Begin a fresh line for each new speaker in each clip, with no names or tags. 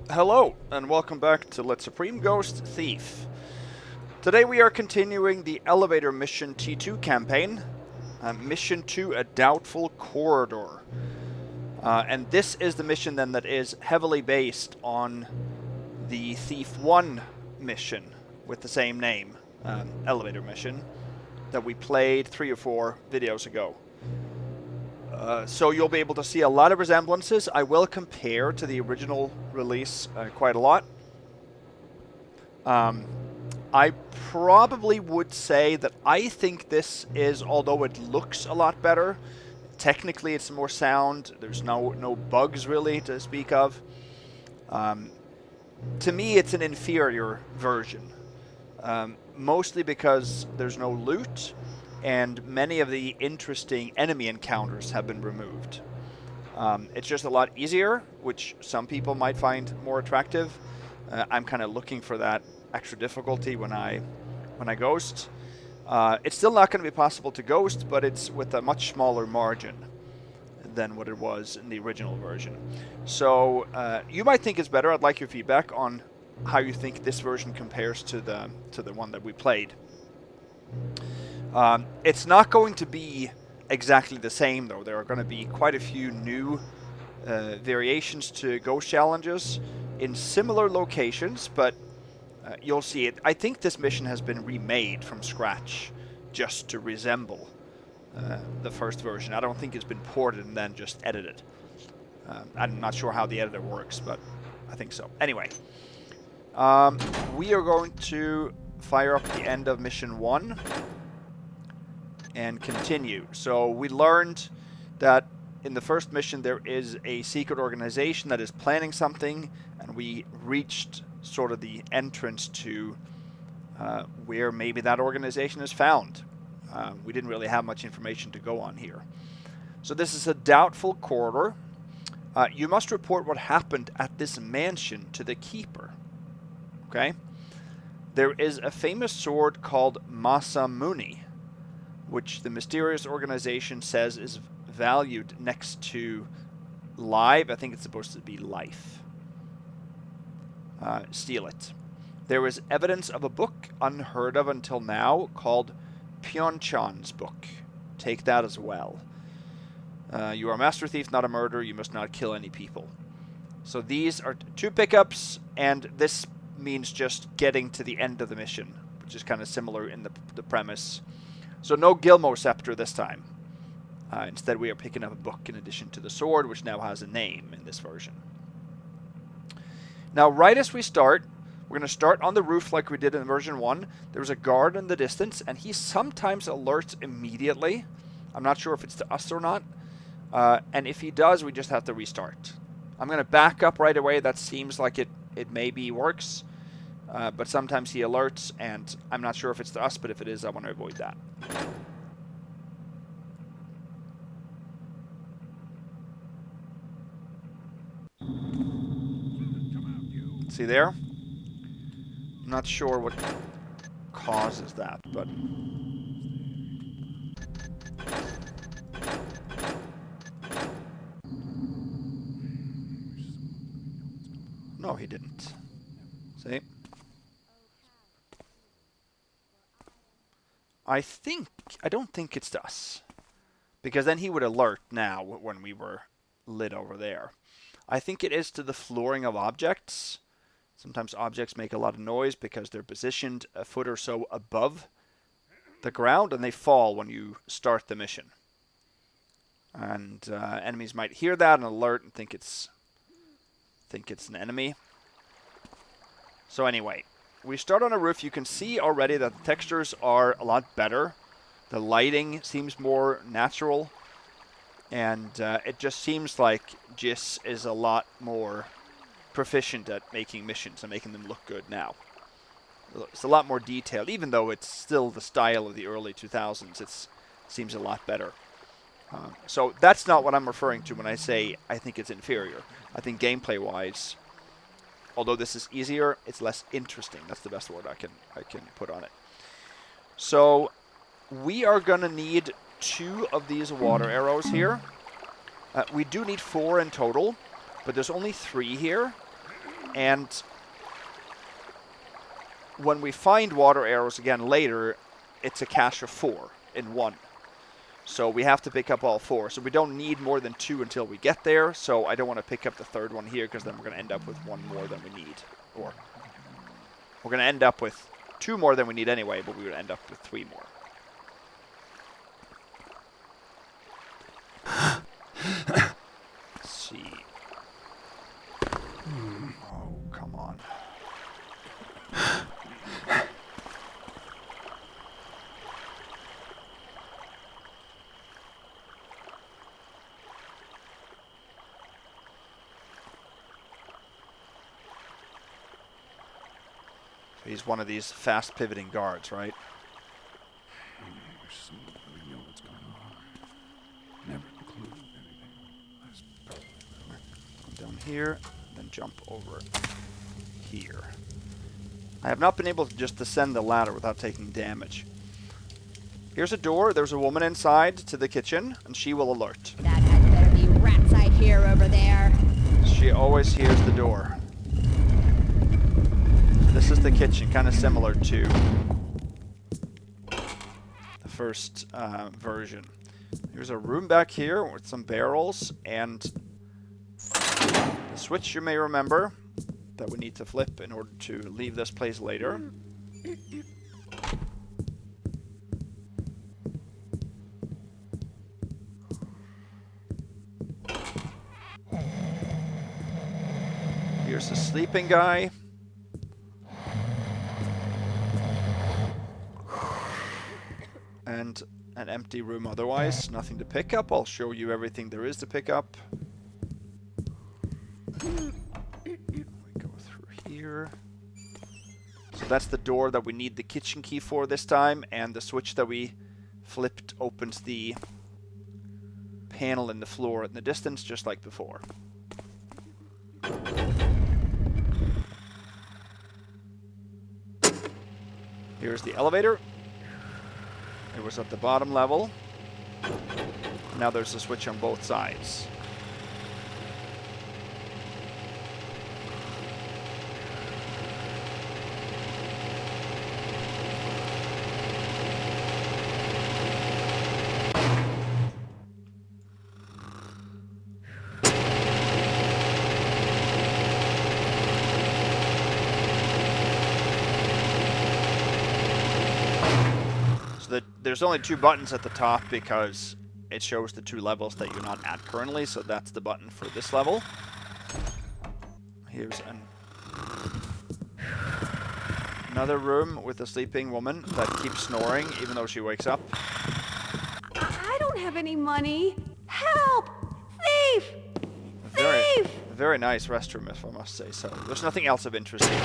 Hello, and welcome back to Let Supreme Ghost Thief. Today we are continuing the Elevator Mission T2 campaign, Mission to a Doubtful Corridor. And this is the mission then that is heavily based on the Thief 1 mission with the same name, Elevator Mission, that we played 3 or 4 videos ago. So you'll be able to see a lot of resemblances. I will compare to the original release quite a lot. I probably would say that I think this is, although it looks a lot better, technically it's more sound. There's no bugs really to speak of. To me, it's an inferior version. Mostly because there's no loot, and many of the interesting enemy encounters have been removed. It's just a lot easier, which some people might find more attractive. I'm kind of looking for that extra difficulty when I ghost. It's still not going to be possible to ghost, but it's with a much smaller margin than what it was in the original version. So you might think it's better. I'd like your feedback on how you think this version compares to the one that we played. It's not going to be exactly the same, though. There are going to be quite a few new variations to ghost challenges in similar locations, but you'll see it. I think this mission has been remade from scratch just to resemble the first version. I don't think it's been ported and then just edited. I'm not sure how the editor works, but I think so. Anyway, we are going to fire up the end of Mission 1 and continue. So we learned that in the first mission there is a secret organization that is planning something, and we reached sort of the entrance to where maybe that organization is found. We didn't really have much information to go on here. So this is a doubtful corridor. You must report what happened at this mansion to the keeper. Okay? There is a famous sword called Masamune, which the mysterious organization says is valued next to live. I think it's supposed to be life. Steal it. There is evidence of a book unheard of until now called Pyeongchan's book. Take that as well. You are a master thief, not a murderer. You must not kill any people. So these are 2 pickups, and this means just getting to the end of the mission, which is kind of similar in the premise. So no Gilmo Scepter this time. Instead, we are picking up a book in addition to the sword, which now has a name in this version. Now, right as we start, we're going to start on the roof like we did in version 1. There's a guard in the distance, and he sometimes alerts immediately. I'm not sure if it's to us or not. And if he does, we just have to restart. I'm going to back up right away. That seems like it maybe works. But sometimes he alerts, and I'm not sure if it's to us, but if it is, I want to avoid that. See there? I'm not sure what causes that, but... No, he didn't. See? I don't think it's us. Because then he would alert now when we were lit over there. I think it is to the flooring of objects. Sometimes objects make a lot of noise because they're positioned a foot or so above the ground, and they fall when you start the mission. And enemies might hear that and alert and think it's an enemy. So anyway, we start on a roof. You can see already that the textures are a lot better. The lighting seems more natural. And it just seems like Jis is a lot more proficient at making missions and making them look good now. It's a lot more detailed, even though it's still the style of the early 2000s. It seems a lot better. So that's not what I'm referring to when I say I think it's inferior. I think gameplay-wise, although this is easier, it's less interesting. That's the best word I can put on it. So we are going to need 2 of these water arrows here. We do need 4 in total, but there's only 3 here. And when we find water arrows again later, it's a cache of 4 in one. So we have to pick up all 4. So we don't need more than 2 until we get there. So I don't want to pick up the third one here, because then we're going to end up with 1 more than we need. Or we're going to end up with 2 more than we need anyway, but we would end up with 3 more. Let's see. Oh, come on. He's one of these fast pivoting guards, right?
We know what's going on. Never include anything.
Go down here, then jump over here. I have not been able to just descend the ladder without taking damage. Here's a door. There's a woman inside to the kitchen, and she will alert.
That had better be rats I hear over there.
She always hears the door. This is the kitchen, kind of similar to the first version. Here's a room back here with some barrels and the switch you may remember that we need to flip in order to leave this place later. Here's the sleeping guy. And an empty room otherwise, nothing to pick up. I'll show you everything there is to pick up. We go through here. So that's the door that we need the kitchen key for this time, and the switch that we flipped opens the panel in the floor in the distance, just like before. Here's the elevator. It was at the bottom level. Now there's a switch on both sides. There's only 2 buttons at the top because it shows the 2 levels that you're not at currently, so that's the button for this level. Here's another room with a sleeping woman that keeps snoring even though she wakes up.
I don't have any money. Help! Thief! Thief!
Very nice restroom, if I must say so. There's nothing else of interest here.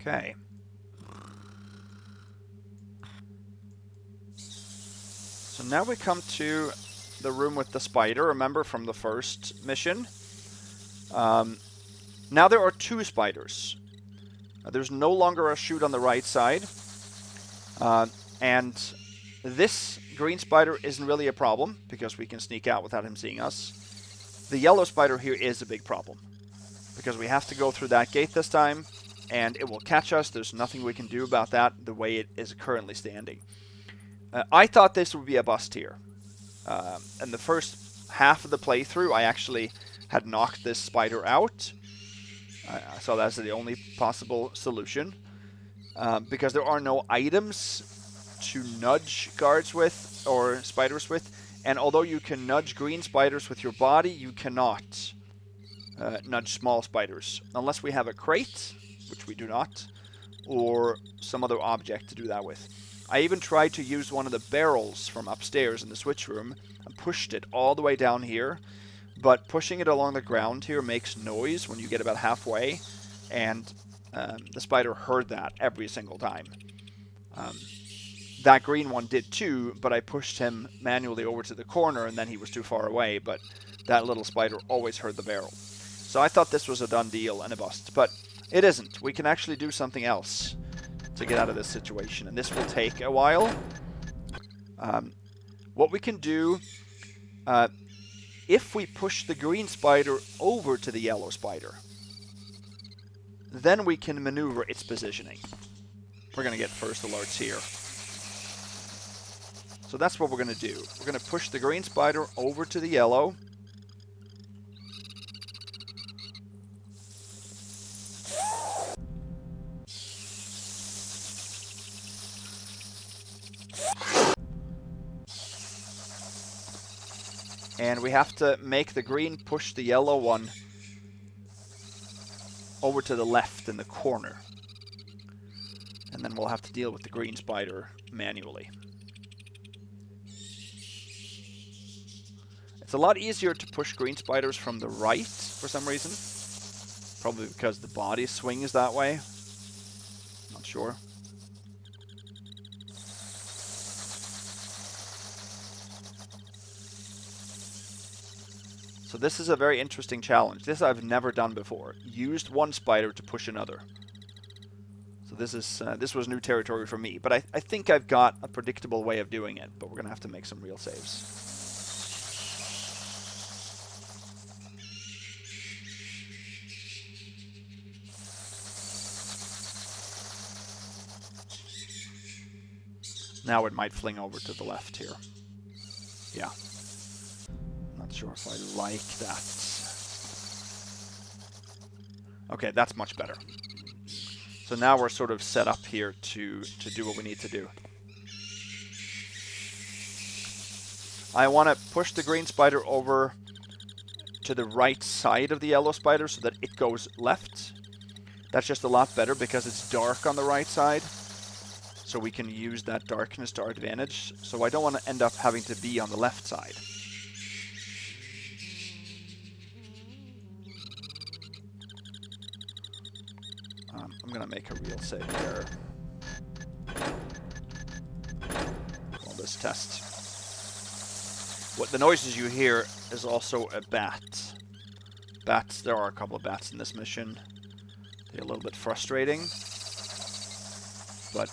Okay. So now we come to the room with the spider, remember from the first mission. Now there are 2 spiders. There's no longer a chute on the right side. And this green spider isn't really a problem because we can sneak out without him seeing us. The yellow spider here is a big problem because we have to go through that gate this time. And it will catch us. There's nothing we can do about that the way it is currently standing. I thought this would be a bust here. In the first half of the playthrough, I actually had knocked this spider out. I saw that as the only possible solution. Because there are no items to nudge guards with, or spiders with. And although you can nudge green spiders with your body, you cannot nudge small spiders. Unless we have a crate, which we do not, or some other object to do that with. I even tried to use one of the barrels from upstairs in the switch room and pushed it all the way down here, but pushing it along the ground here makes noise when you get about halfway, and the spider heard that every single time. That green one did too, but I pushed him manually over to the corner and then he was too far away, but that little spider always heard the barrel. So I thought this was a done deal and a bust, but it isn't. We can actually do something else. to get out of this situation, and this will take a while. What we can do, if we push the green spider over to the yellow spider, then we can maneuver its positioning. We're going to get first alerts here. So that's what we're going to do. We're going to push the green spider over to the yellow. And we have to make the green push the yellow one over to the left in the corner. And then we'll have to deal with the green spider manually. It's a lot easier to push green spiders from the right for some reason. Probably because the body swings that way. Not sure. So this is a very interesting challenge. This I've never done before. Used one spider to push another. So this was new territory for me. But I think I've got a predictable way of doing it. But we're going to have to make some real saves. Now it might fling over to the left here. Yeah. Not sure if I like that. Okay, that's much better. So now we're sort of set up here to do what we need to do. I want to push the green spider over to the right side of the yellow spider so that it goes left. That's just a lot better because it's dark on the right side. So we can use that darkness to our advantage. So I don't want to end up having to be on the left side. I'm going to make a real save there. On this test. What the noises you hear is also a bat. Bats, there are a couple of bats in this mission. They're a little bit frustrating. But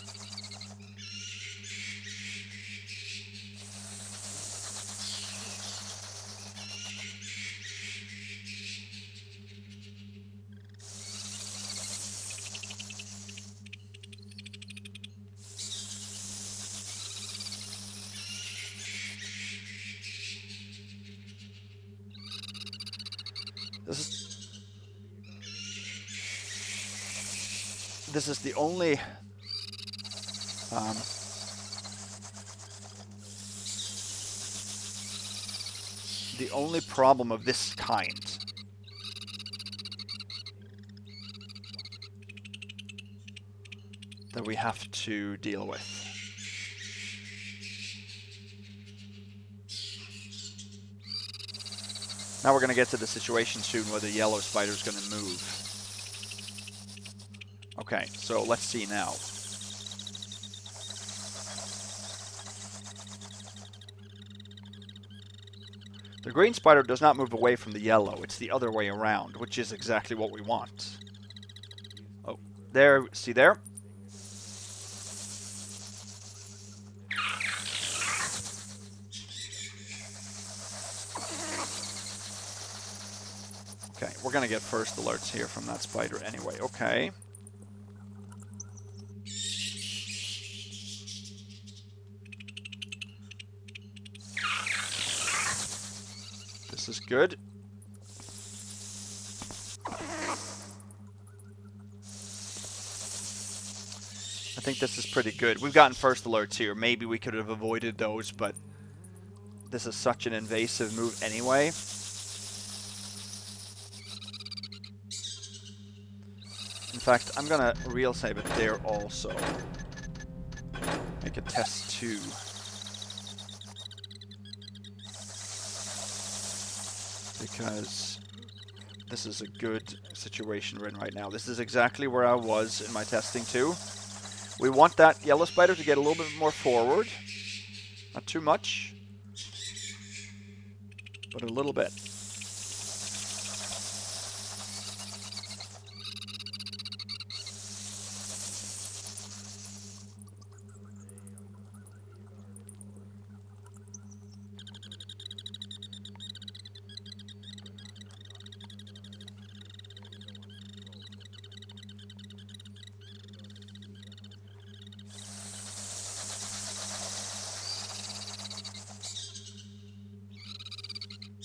this is the only problem of this kind. That we have to deal with. Now we're going to get to the situation soon where the yellow spider is going to move. Okay, so let's see now. The green spider does not move away from the yellow. It's the other way around, which is exactly what we want. Oh, there, see there? Okay, we're going to get first alerts here from that spider anyway. Okay. This is good. I think this is pretty good. We've gotten first alerts here. Maybe we could have avoided those, but this is such an invasive move anyway. In fact, I'm gonna real save it there also. Make a test 2. Because this is a good situation we're in right now. This is exactly where I was in my testing too. We want that yellow spider to get a little bit more forward. Not too much, but a little bit.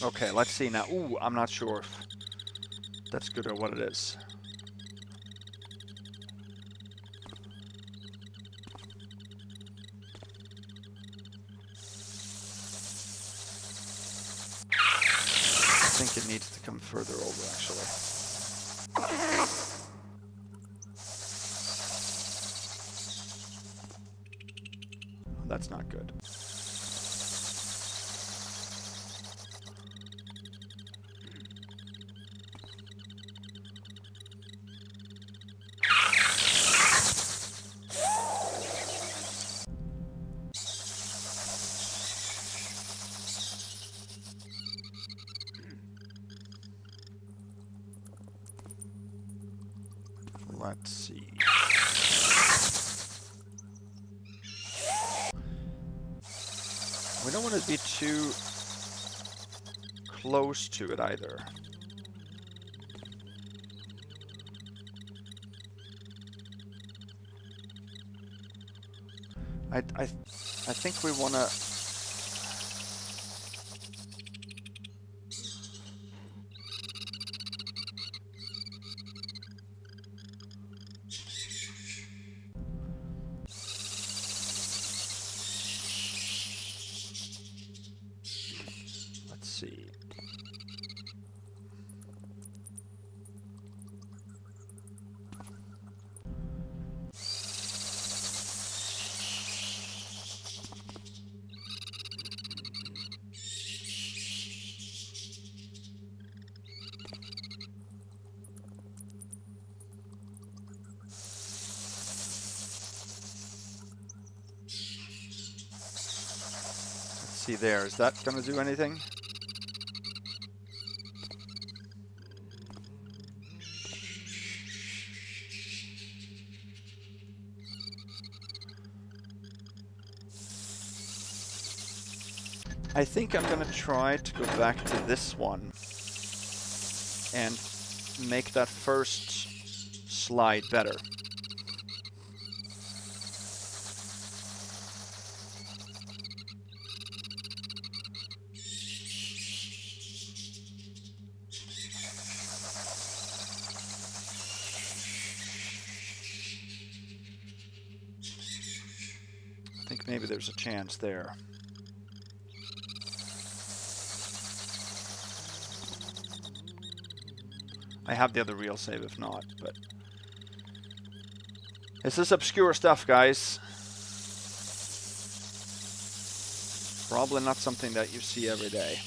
Okay, let's see now. Ooh, I'm not sure if that's good or what it is. I think it needs to come further over, actually. That's not good. Let's see. We don't want to be too close to it either. I think we want to... Let's see. See there, is that going to do anything? I think I'm going to try to go back to this one and make that first slide better. I think maybe there's a chance there. I have the other reel save if not, but... This is obscure stuff, guys. Probably not something that you see every day.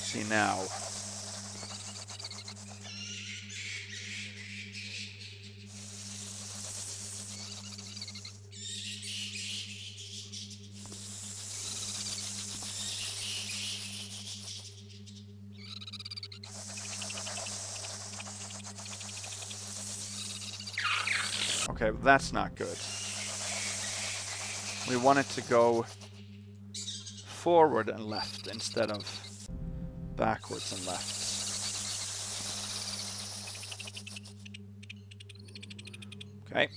See now. Okay, well, that's not good. We want it to go forward and left instead of backwards and left. Okay.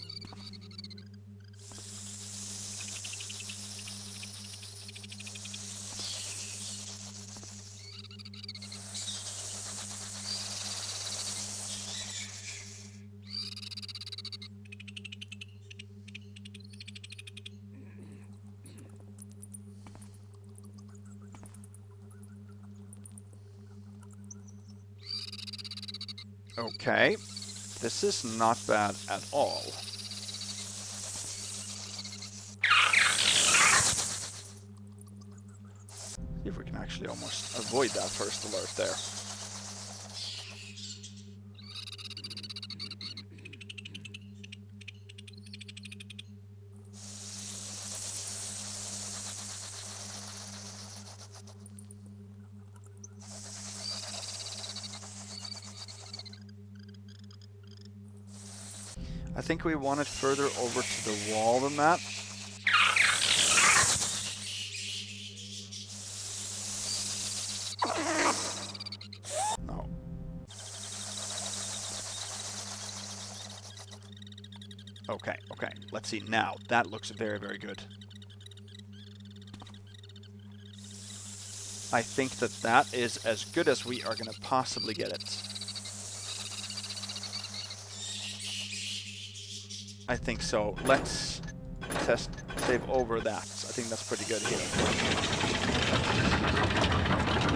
Okay, this is not bad at all. See if we can actually almost avoid that first alert there. I think we want it further over to the wall than that. No. Okay, okay. Let's see now. That looks very, very good. I think that that is as good as we are going to possibly get it. I think so. Let's test save over that. I think that's pretty good here.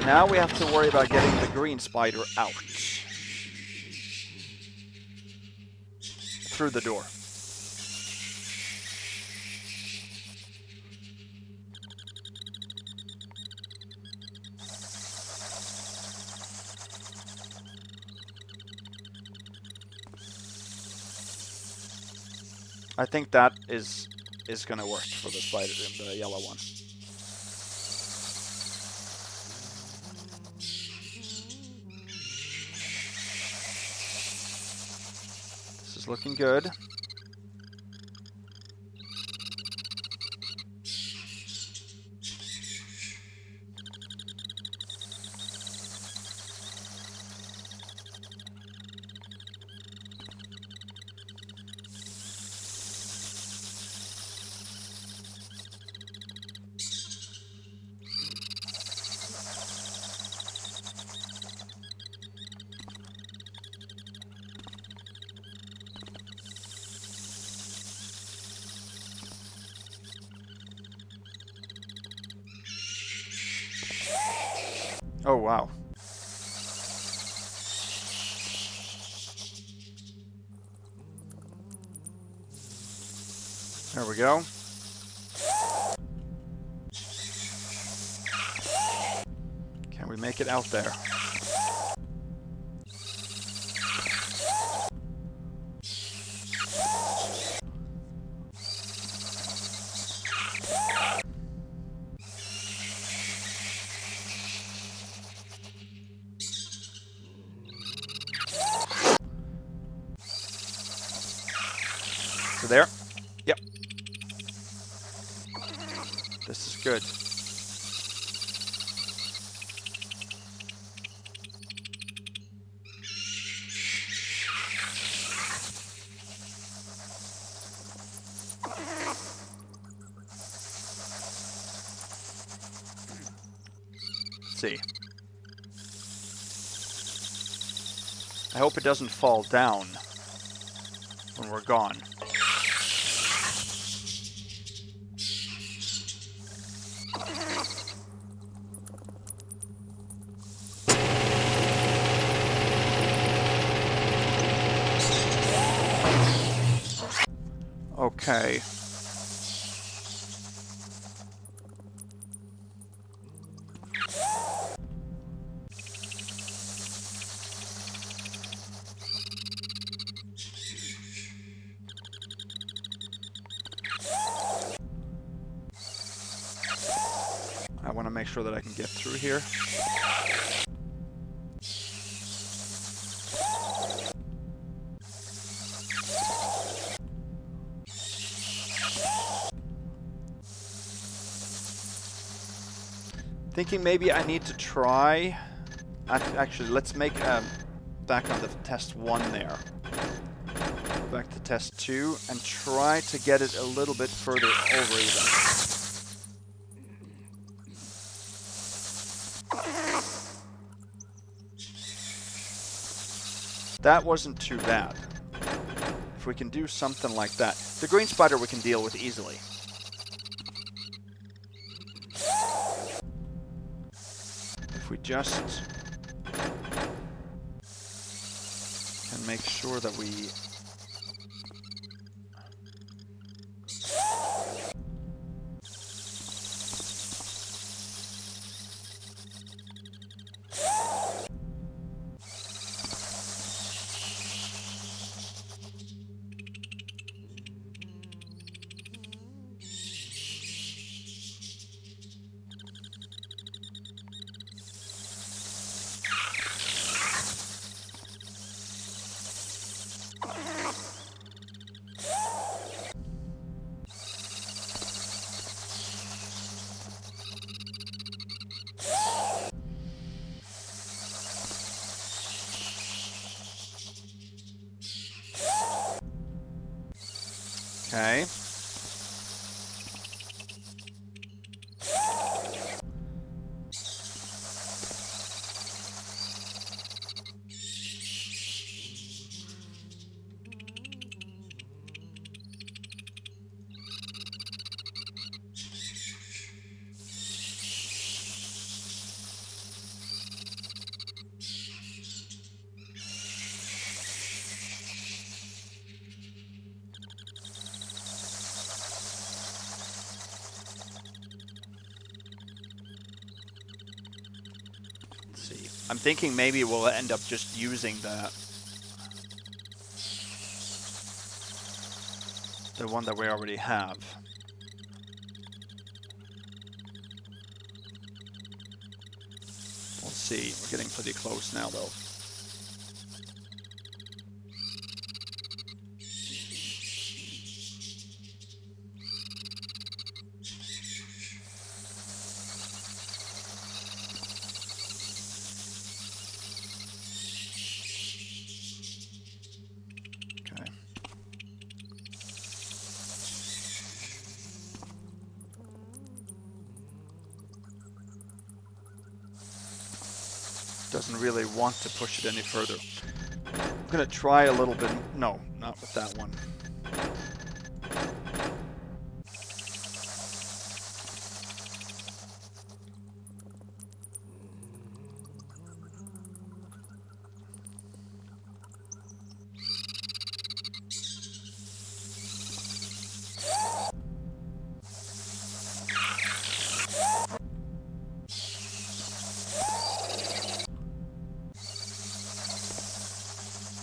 Now we have to worry about getting the green spider out. Through the door. I think that is going to work for the spider, the yellow one. This is looking good. Oh, wow. There we go. Can we make it out there? So there. Yep. This is good. Let's see. I hope it doesn't fall down when we're gone. Okay. I want to make sure that I can get through here. Thinking maybe I need to try... Actually, let's make back on the test 1 there. Back to test 2 and try to get it a little bit further over even. That wasn't too bad. If we can do something like that. The green spider we can deal with easily. If we just can make sure that we Okay. See. I'm thinking maybe we'll end up just using the one that we already have. We'll see. We're getting pretty close now, though. Doesn't really want to push it any further. I'm gonna try a little bit. No, not with that one.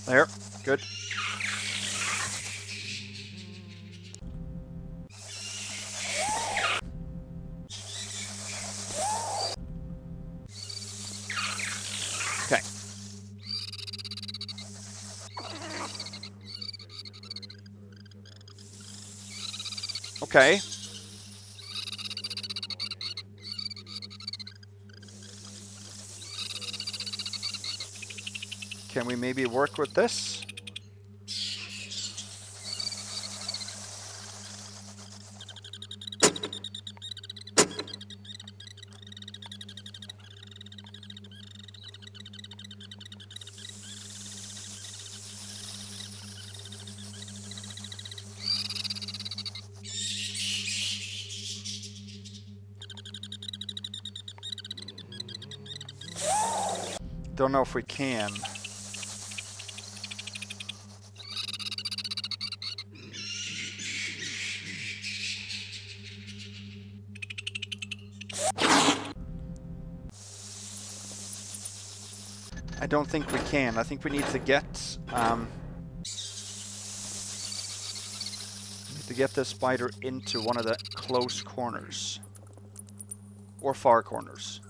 There, good. Okay. Okay. Can we maybe work with this? Don't know if we can. I don't think we can. I think we need to get this spider into one of the close corners or far corners.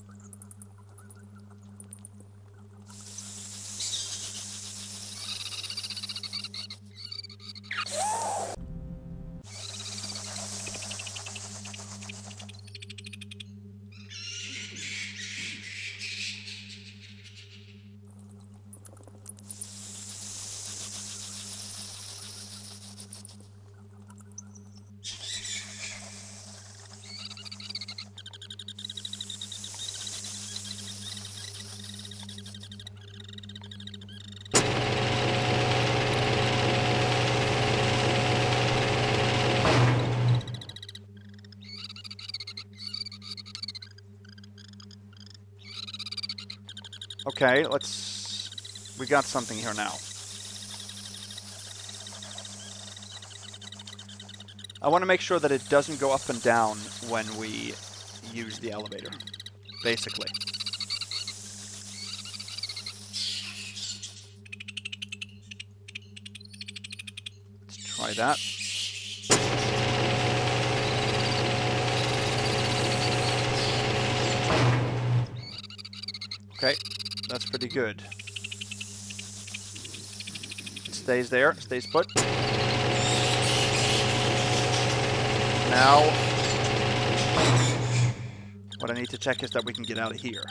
Okay, we got something here now. I want to make sure that it doesn't go up and down when we use the elevator, basically. Let's try that. Okay, that's pretty good. It stays there, stays put. Now, what I need to check is that we can get out of here.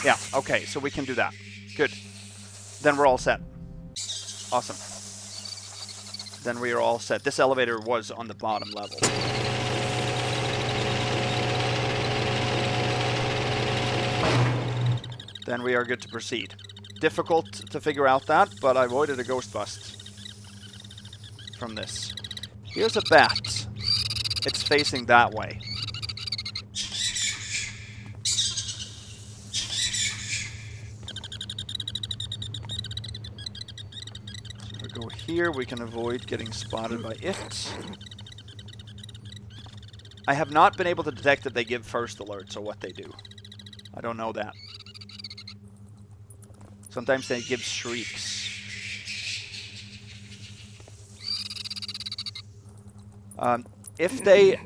Yeah, okay, so we can do that. Good. Then we're all set. Awesome. Then we are all set. This elevator was on the bottom level. Then we are good to proceed. Difficult to figure out that, but I avoided a ghost bust from this. Here's a bat. It's facing that way. So if we go here, we can avoid getting spotted by it. I have not been able to detect that they give first alerts or what they do. I don't know that. Sometimes they give shrieks. If they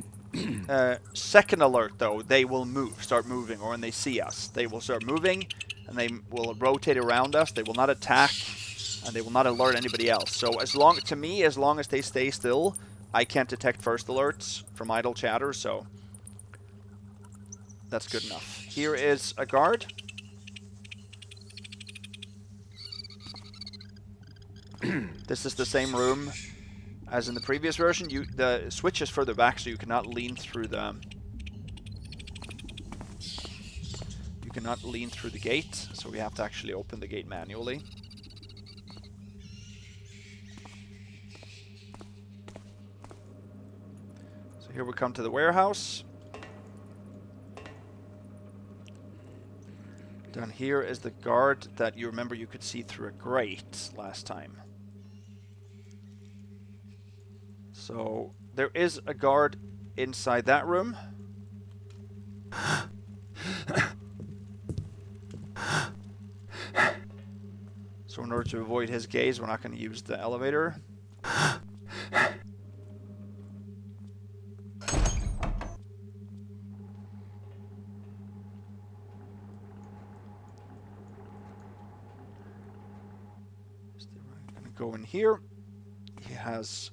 second alert, though, they will start moving, or when they see us, they will start moving, and they will rotate around us. They will not attack, and they will not alert anybody else. So as long as they stay still, I can't detect first alerts from idle chatter. So that's good enough. Here is a guard. This is the same room as in the previous version. The switch is further back, so you cannot lean through the gate. So we have to actually open the gate manually. So here we come to the warehouse. Down here is the guard that you remember you could see through a grate last time. So there is a guard inside that room. So in order to avoid his gaze, we're not going to use the elevator. So we're going to go in here. He has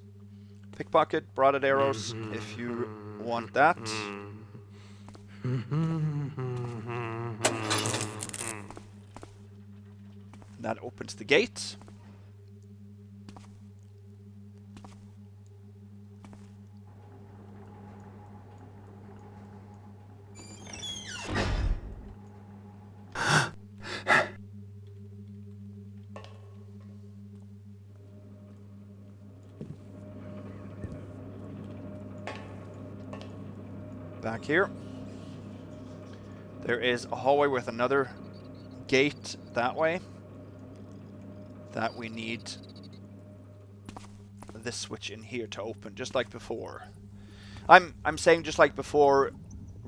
pickpocket, broaded arrows, if you want that. That opens the gate. Back here. There is a hallway with another gate that way. That we need this switch in here to open, just like before. I'm saying just like before,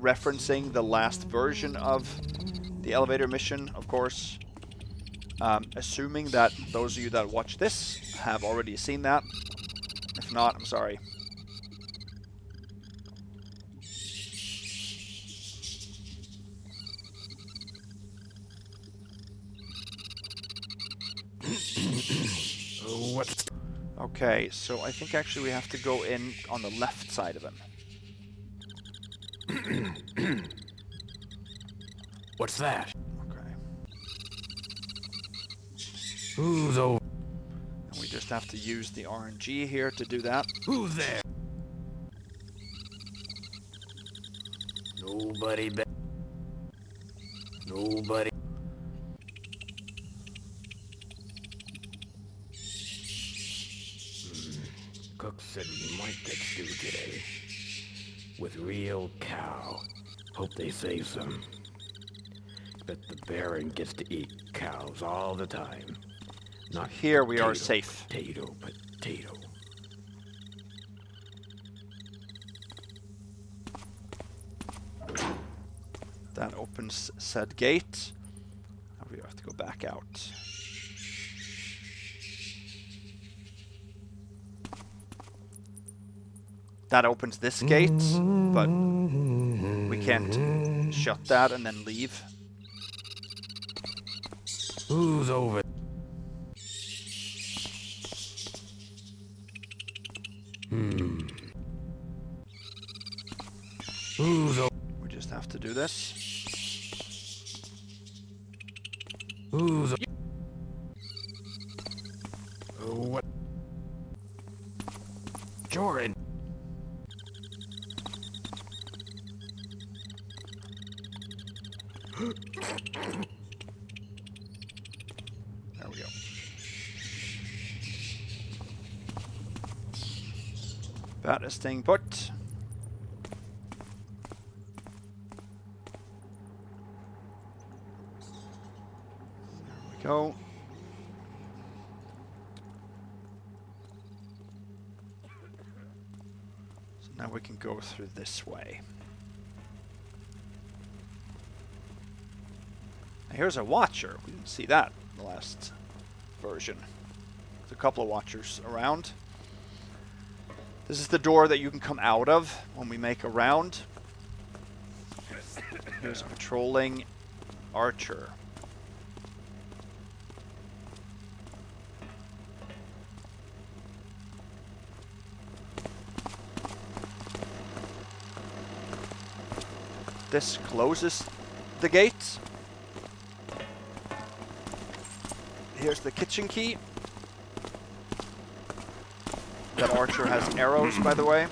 referencing the last version of the elevator mission, of course. Assuming that those of you that watch this have already seen that. If not, I'm sorry.
What?
Okay, so I think actually we have to go in on the left side of him.
What's that?
Okay.
Who's over?
And we just have to use the RNG here to do that.
Who's there? Nobody. Nobody. Cook said we might get stew today. With real cow. Hope they save some. Bet the Baron gets to eat cows all the time. Not
Here we are
potato,
safe.
Potato, potato.
That opens said gate. Now we have to go back out. That opens this gate, but we can't shut that and then leave.
Who's over? Who's over?
We just have to do this.
Who's... What? Jordan.
There we go. That is staying put. There we go. So now we can go through this way. Here's a watcher. We didn't see that in the last version. There's a couple of watchers around. This is the door that you can come out of when we make a round. Here's a patrolling archer. This closes the gate. Here's the kitchen key. That archer has arrows, by the way.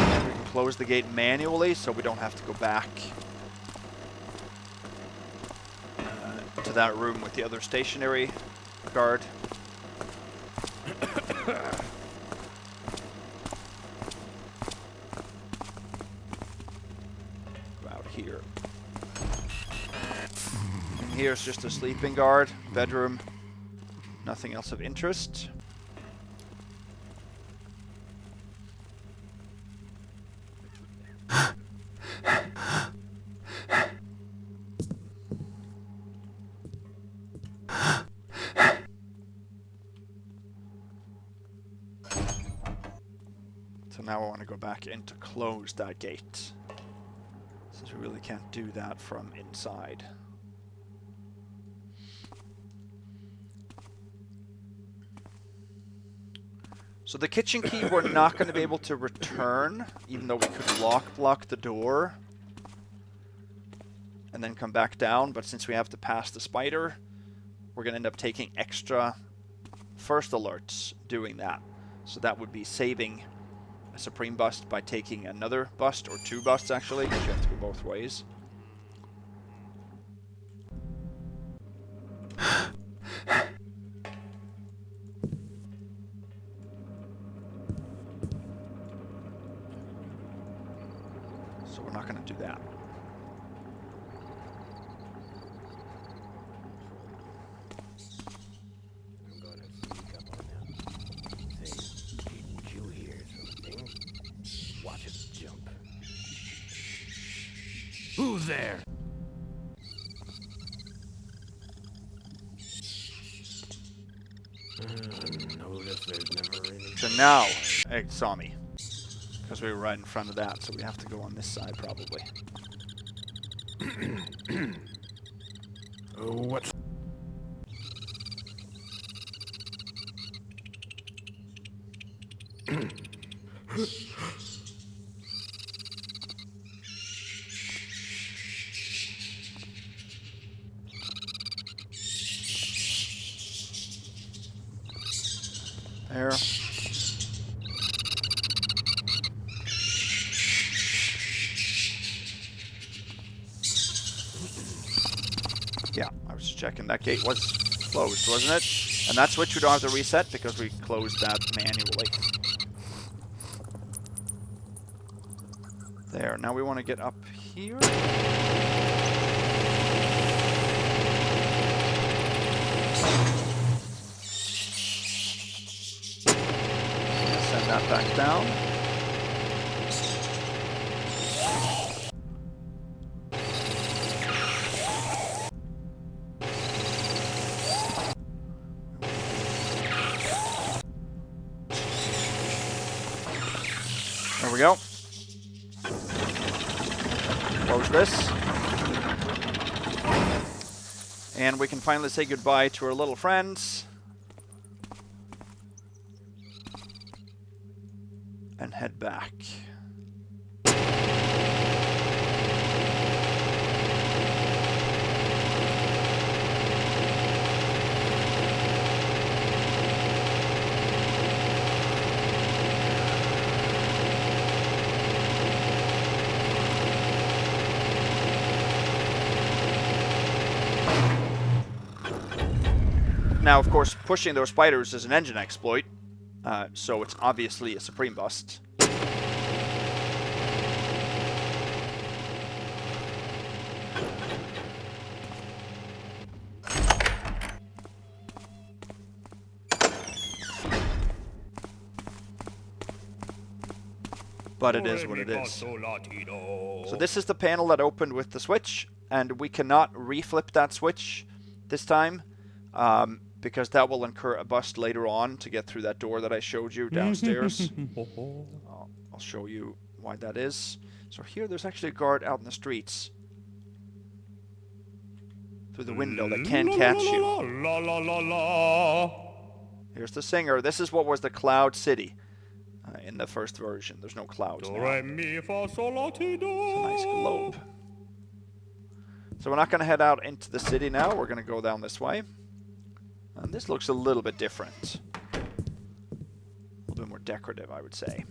And we can close the gate manually, so we don't have to go back to that room with the other stationary guard. Here. And here's just a sleeping guard, bedroom, nothing else of interest. So now I want to go back in to close that gate. Since we really can't do that from inside. So the kitchen key we're not going to be able to return, even though we could block the door and then come back down. But since we have to pass the spider, we're going to end up taking extra first alerts doing that. So that would be saving a supreme bust by taking another bust, or two busts actually, because you have to go both ways. So we're not going to do that.
I'm gonna sneak up on them. Say, didn't you hear something? Watch it jump. Who's there? Notice there's never any...
So now, it saw me. Because we were right in front of that, so we have to go on this side probably.
What's...
There. Yeah, I was just checking. That gate was closed, wasn't it? And that switch we don't have to reset because we closed that manually. There, now we want to get up here. Send that back down. There we go. Close this. And we can finally say goodbye to our little friends. And head back. Now, of course, pushing those spiders is an engine exploit, so it's obviously a supreme bust. But it is what it is. So this is the panel that opened with the switch, and we cannot reflip that switch this time, because that will incur a bust later on to get through that door that I showed you downstairs. I'll show you why that is. So here there's actually a guard out in the streets through the window that can catch you. Here's the singer. This is what was the Cloud City in the first version. There's no clouds now. It's a nice globe. So we're not going to head out into the city now. We're going to go down this way. And this looks a little bit different. A little bit more decorative, I would say.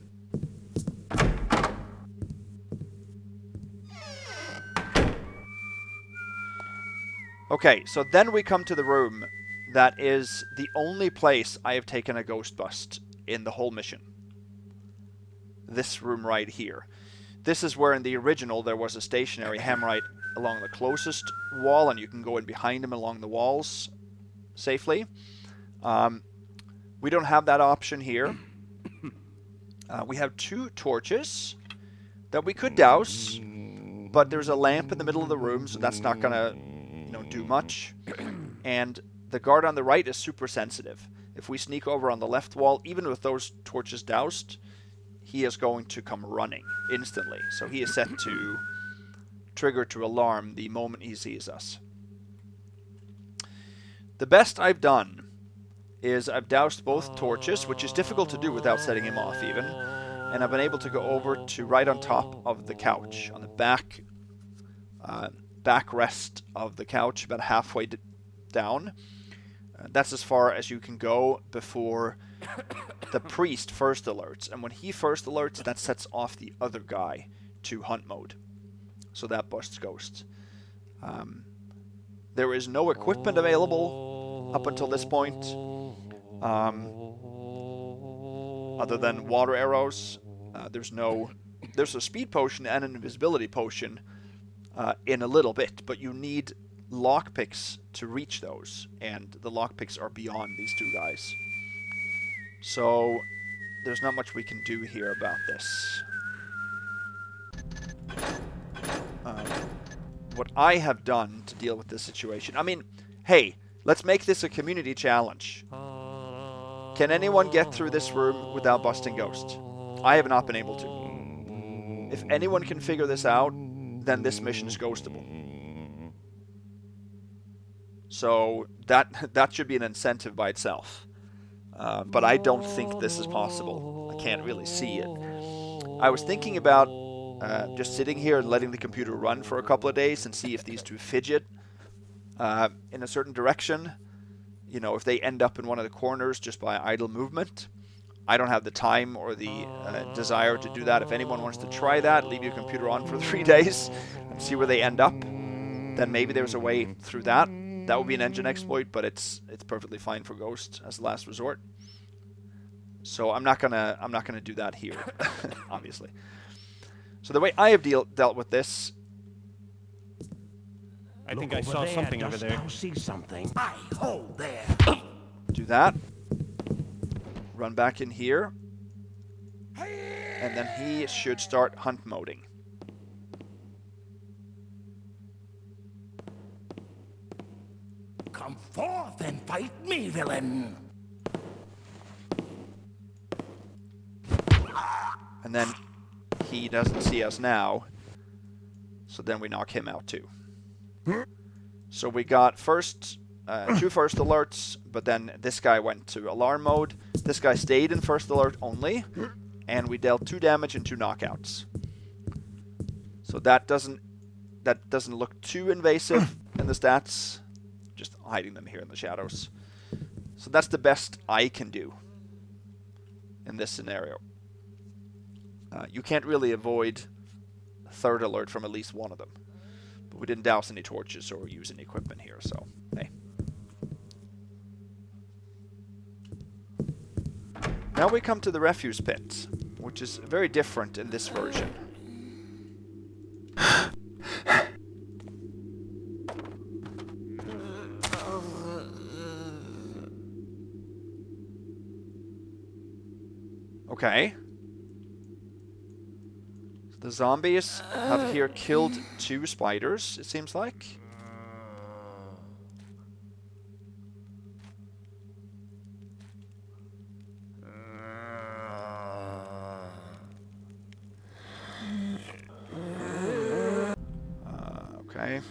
Okay, so then we come to the room that is the only place I have taken a ghost bust in the whole mission. This room right here. This is where in the original there was a stationary Hammerite along the closest wall, and you can go in behind him along the walls safely. We don't have that option here. We have 2 torches that we could douse, but there's a lamp in the middle of the room, so that's not gonna, do much. And the guard on the right is super sensitive. If we sneak over on the left wall, even with those torches doused, he is going to come running instantly. So he is set to trigger to alarm the moment he sees us. The best I've done is I've doused both torches, which is difficult to do without setting him off even, and I've been able to go over to right on top of the couch, on the backrest of the couch, about halfway down. That's as far as you can go before the priest first alerts, and when he first alerts, that sets off the other guy to hunt mode. So that busts ghosts. There is no equipment available up until this point, other than water arrows. There's a speed potion and an invisibility potion in a little bit, but you need lockpicks to reach those, and the lockpicks are beyond these 2 guys. So there's not much we can do here about this. What I have done to deal with this situation, I mean, hey, let's make this a community challenge. Can anyone get through this room without busting ghosts? I have not been able to. If anyone can figure this out, then this mission is ghostable. So that should be an incentive by itself. But I don't think this is possible. I can't really see it. I was thinking about just sitting here and letting the computer run for a couple of days and see if these 2 fidget in a certain direction. If they end up in one of the corners just by idle movement. I don't have the time or the desire to do that. If anyone wants to try that, leave your computer on for 3 days and see where they end up, then maybe there's a way through that. That would be an engine exploit, but it's perfectly fine for Ghost as a last resort. So I'm not gonna do that here, obviously. So the way I have dealt with this,
I think I saw something over there.
See something. I hold there.
do that. Run back in here, and then he should start hunt moding.
Come forth and fight me, villain.
And then he doesn't see us now, so then we knock him out too. So we got two first alerts, but then this guy went to alarm mode. This guy stayed in first alert only, and we dealt 2 damage and 2 knockouts. So that doesn't look too invasive in the stats. Just hiding them here in the shadows. So that's the best I can do in this scenario. You can't really avoid third alert from at least one of them. But we didn't douse any torches or use any equipment here, so hey. Now we come to the refuse pit, which is very different in this version. Okay. So the zombies have here killed 2 spiders, it seems like. Okay.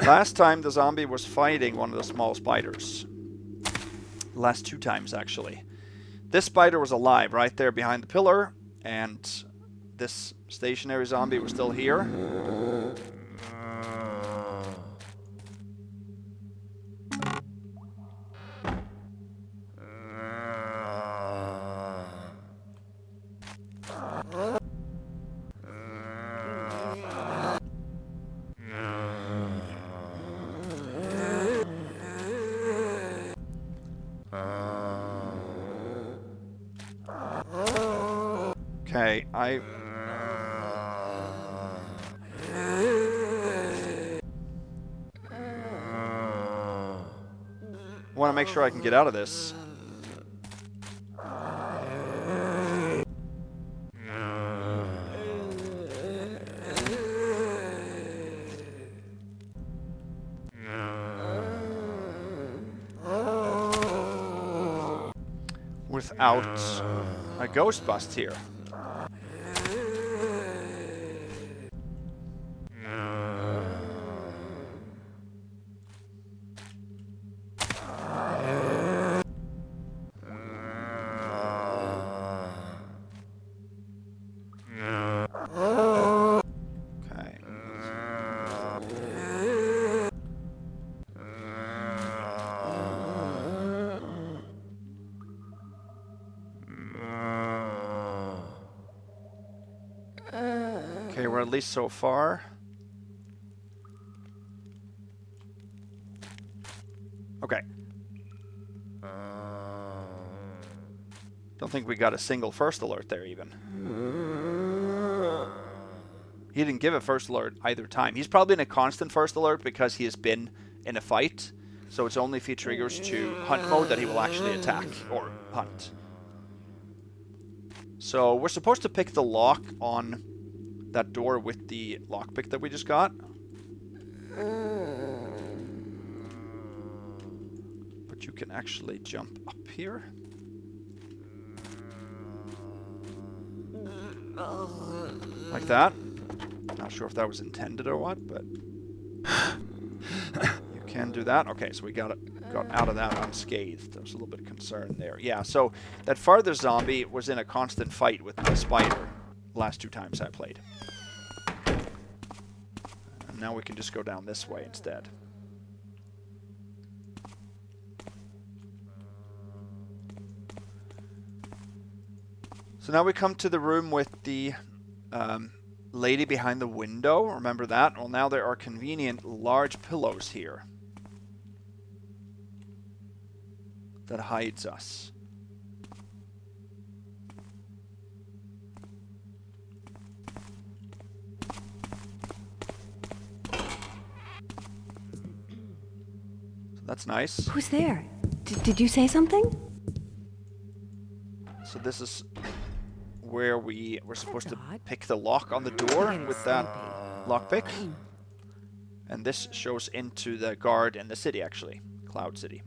Last time the zombie was fighting one of the small spiders. Last 2 times, actually. This spider was alive right there behind the pillar, and this stationary zombie was still here. Okay, I want to make sure I can get out of this. Without a ghost bust here. Okay, we're at least so far. Okay. Don't think we got a single first alert there even. He didn't give a first alert either time. He's probably in a constant first alert because he has been in a fight. So it's only if he triggers to hunt mode that he will actually attack or hunt. So we're supposed to pick the lock on that door with the lockpick that we just got. But you can actually jump up here. Like that. Not sure if that was intended or what, but you can do that. Okay, so we got out of that unscathed. There was a little bit of concern there. Yeah, so that farther zombie was in a constant fight with the spider the last 2 times I played. And now we can just go down this way instead. So now we come to the room with the lady behind the window. Remember that? Well, now there are convenient large pillows here that hides us. So that's nice.
Who's there? Did you say something?
So this is where we were supposed to pick the lock on the door with that lockpick. And this shows into the guard in the city, actually. Cloud City.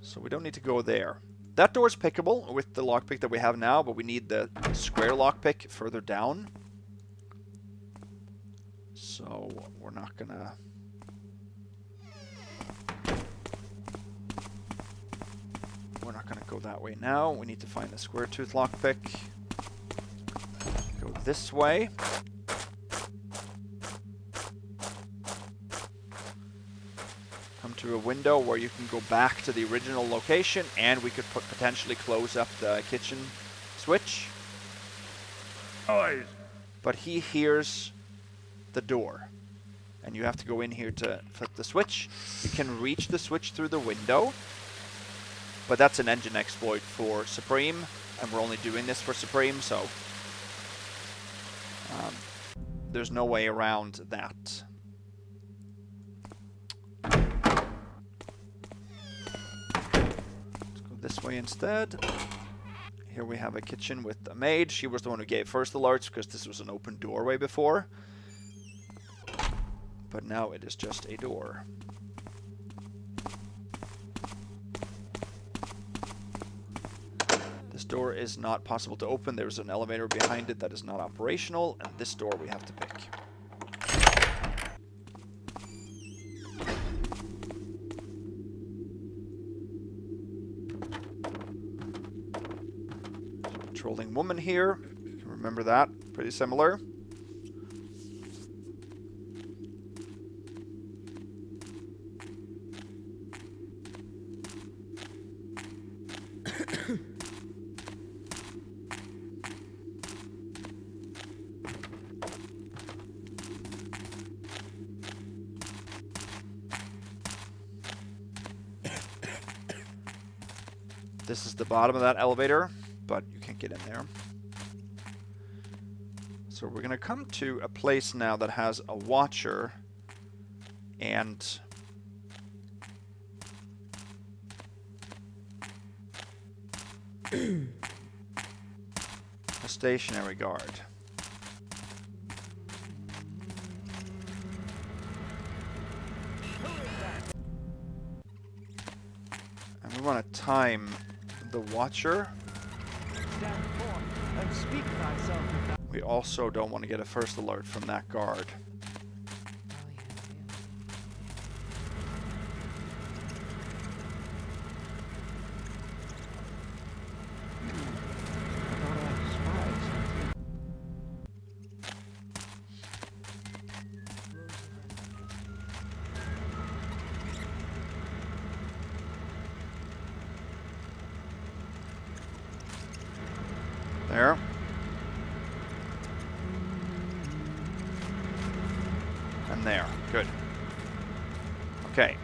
So we don't need to go there. that door is pickable with the lockpick that we have now, but we need the square lockpick further down. So we're not gonna... We're not gonna go that way now. We need to find the square tooth lockpick. Go this way. Come to a window where you can go back to the original location, and we could potentially close up the kitchen switch.
Noise.
But he hears the door, and you have to go in here to flip the switch. You can reach the switch through the window, but that's an engine exploit for Supreme, and we're only doing this for Supreme, so there's no way around that. Let's go this way instead. Here we have a kitchen with a maid. She was the one who gave first alerts because this was an open doorway before. But now it is just a door. This door is not possible to open. There's an elevator behind it that is not operational, and this door we have to pick. Patrolling woman here. You can remember that. Pretty similar. This is the bottom of that elevator, but you can't get in there. So we're going to come to a place now that has a watcher and a stationary guard. And we want to time the watcher. We also don't want to get a first alert from that guard. There. And there. Good. Okay.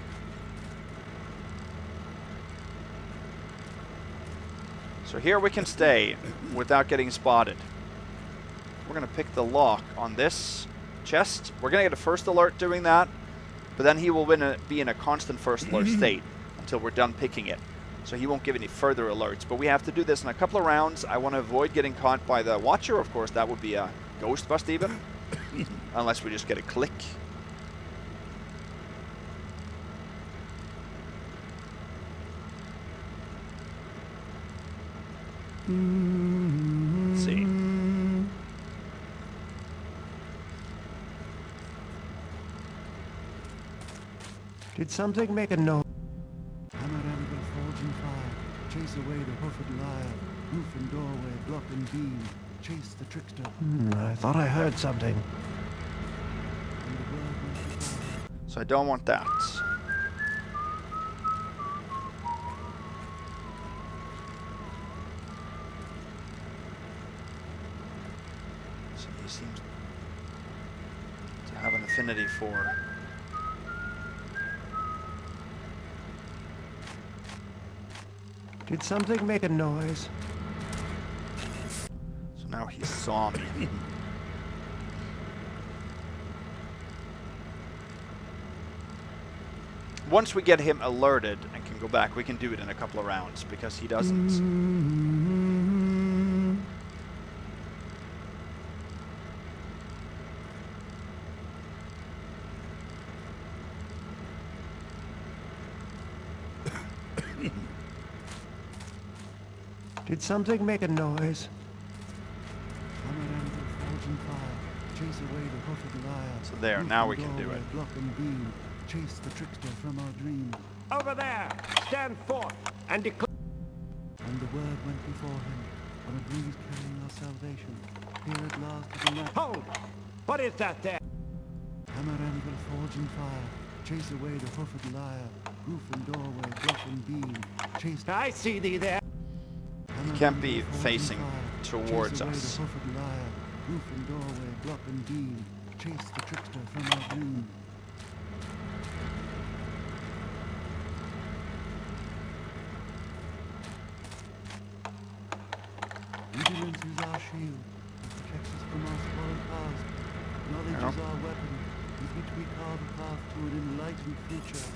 So here we can stay without getting spotted. We're going to pick the lock on this chest. We're going to get a first alert doing that, but then he will be in a constant first alert state until we're done picking it. So he won't give any further alerts. But we have to do this in a couple of rounds. I want to avoid getting caught by the watcher. Of course, that would be a ghost bust even. Unless we just get a click. Let's see.
Did something make a noise? Chase away the hoofed liar, roof and doorway, block and beam, chase the trickster. I thought I heard something.
So I don't want that. So he seems to have an affinity for...
Did something make a noise?
So now he saw me. Once we get him alerted and can go back, we can do it in a couple of rounds because he doesn't.
Did something make a noise? Hammer anvil, forge and fire, chase away the hoofed liar.
So there,
Roof
now
and
we can do
doorway,
it.
block and beam, chase the trickster from our dream.
Over there! Stand forth and declare.
And the word went before him, on a breeze carrying our salvation. Here at last is a match.
Hold! What is that there?
Hammer anvil, forge and fire, chase away the hoofed liar. Roof and doorway, block and beam, chase.
I see thee there.
Hammer
Can't
anvil,
be
forge and
facing
fire,
towards
chase away
us.
the hoofed liar. Roof and doorway, block and beam, chase the trickster from our dream. Vigilance is our shield, it protects us from our spoiled past. Knowledge
Yeah.
is our weapon, with which we carve a path to an enlightened future.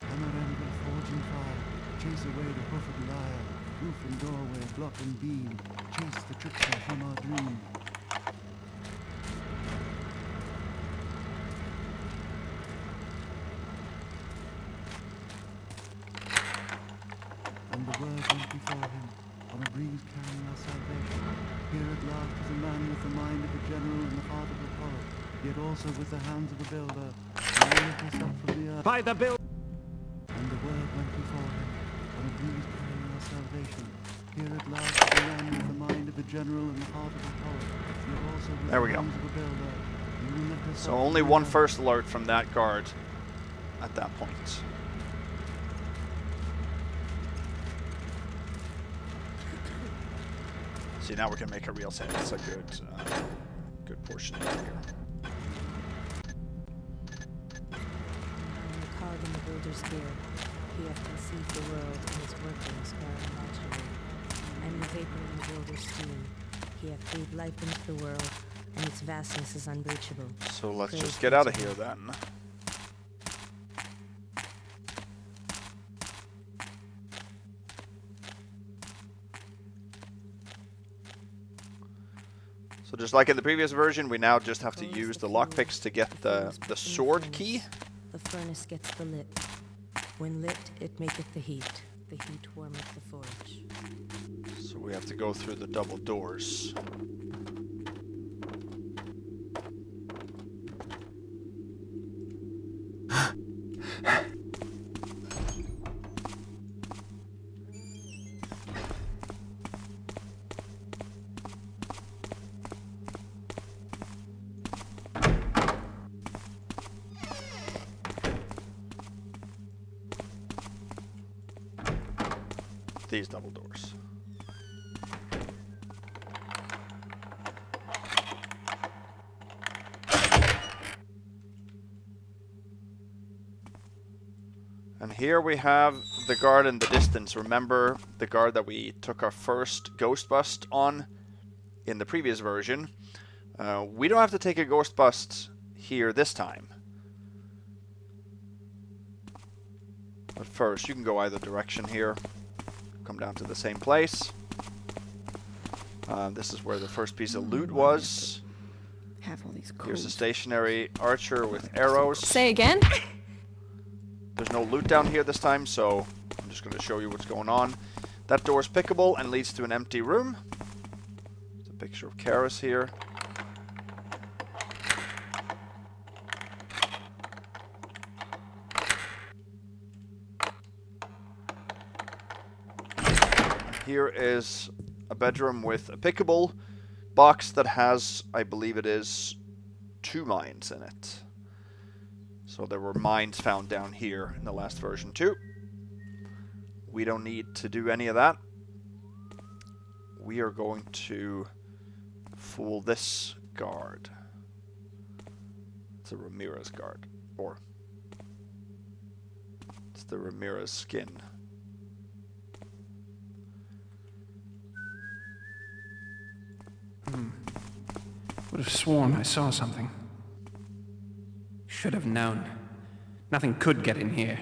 Hammer anvil, forge and fire, chase away the hoofed liar. Roof and doorway, block and beam, chase the trickster from our dream. And the word went before him, on a breeze carrying our salvation. Here at last is a man with the mind of a general and the heart of a poet, yet also with the hands of a builder. He raised us up from the earth.
By the bill.
And the word went before him, on a breeze carrying our salvation. Here at last is a man with the mind of a general and the heart of a poet, yet also with
There we
the
go.
hands of a builder. He will lift us
So
up
only
from
one
the earth.
first alert from that guard at that point. See, now we can make a real save. It's a good portion here.
I am a cog in the builder's gear. He hath conceived the world, and its workings are unimaginable. I am the vapor in the builder's steam. He hath breathed life into the world, and its vastness is unbreachable.
So let's
Praise
just get
be
out
to
of here
him.
then. So just like in the previous version, we now just have to
Close
use
the
the
fuel,
lockpicks to get
the
the
flames put in
sword
furnace.
key.
The furnace gets the lit. When lit, it maketh the heat. The heat warmeth the forge.
So we have to go through the double doors. These double doors. And here we have the guard in the distance. Remember the guard that we took our first ghost bust on in the previous version? We don't have to take a ghost bust here this time. But first, you can go either direction here. Come down to the same place. This is where the first piece of loot was.
Have all these
Here's a
codes.
stationary archer with arrows.
Say again?
There's no loot down here this time, so I'm just going to show you what's going on. That door is pickable and leads to an empty room. There's a picture of Karis here. Here is a bedroom with a pickable box that has, I believe it is, 2 mines in it. So there were mines found down here in the last version too. We don't need to do any of that. We are going to fool this guard. It's a Ramirez guard. Or it's the Ramirez skin.
Would have sworn I saw something. Should have known. Nothing could get in here.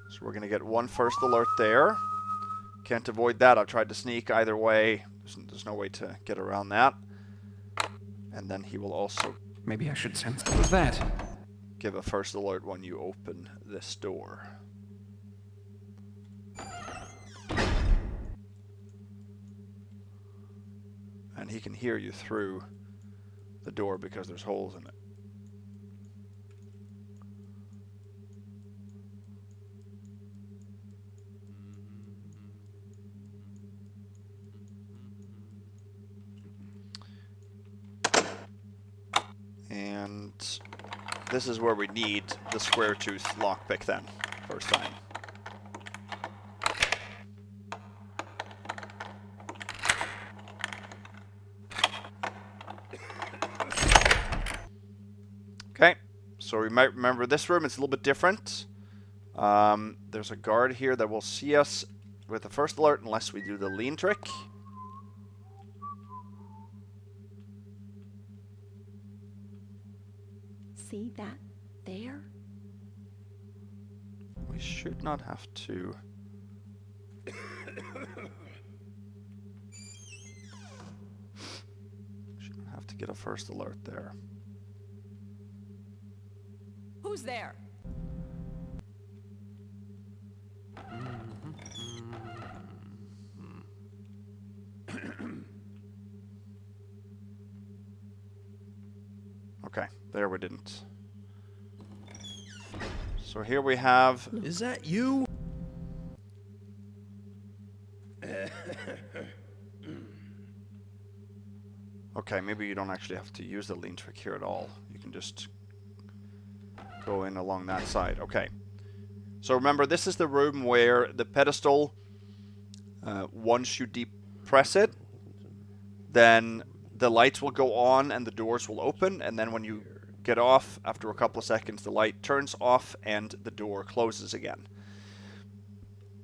So we're going to get one first alert there. Can't avoid that. I've tried to sneak either way. There's no way to get around that. And then he will also
Maybe I should sense. What was that?
give a first alert when you open this door. And he can hear you through the door because there's holes in it. And this is where we need the square tooth lockpick then, first time. Okay, so we might remember this room. It's a little bit different. There's a guard here that will see us with the first alert unless we do the lean trick.
See that there?
We should not have to. Shouldn't have to get a first alert there.
Who's there?
Okay, there we didn't. So here we have...
Is that you?
Okay, maybe you don't actually have to use the lean trick here at all. You can just go in along that side. Okay. So remember, this is the room where the pedestal, once you depress it, then the lights will go on and the doors will open, and then when you get off, after a couple of seconds, the light turns off and the door closes again.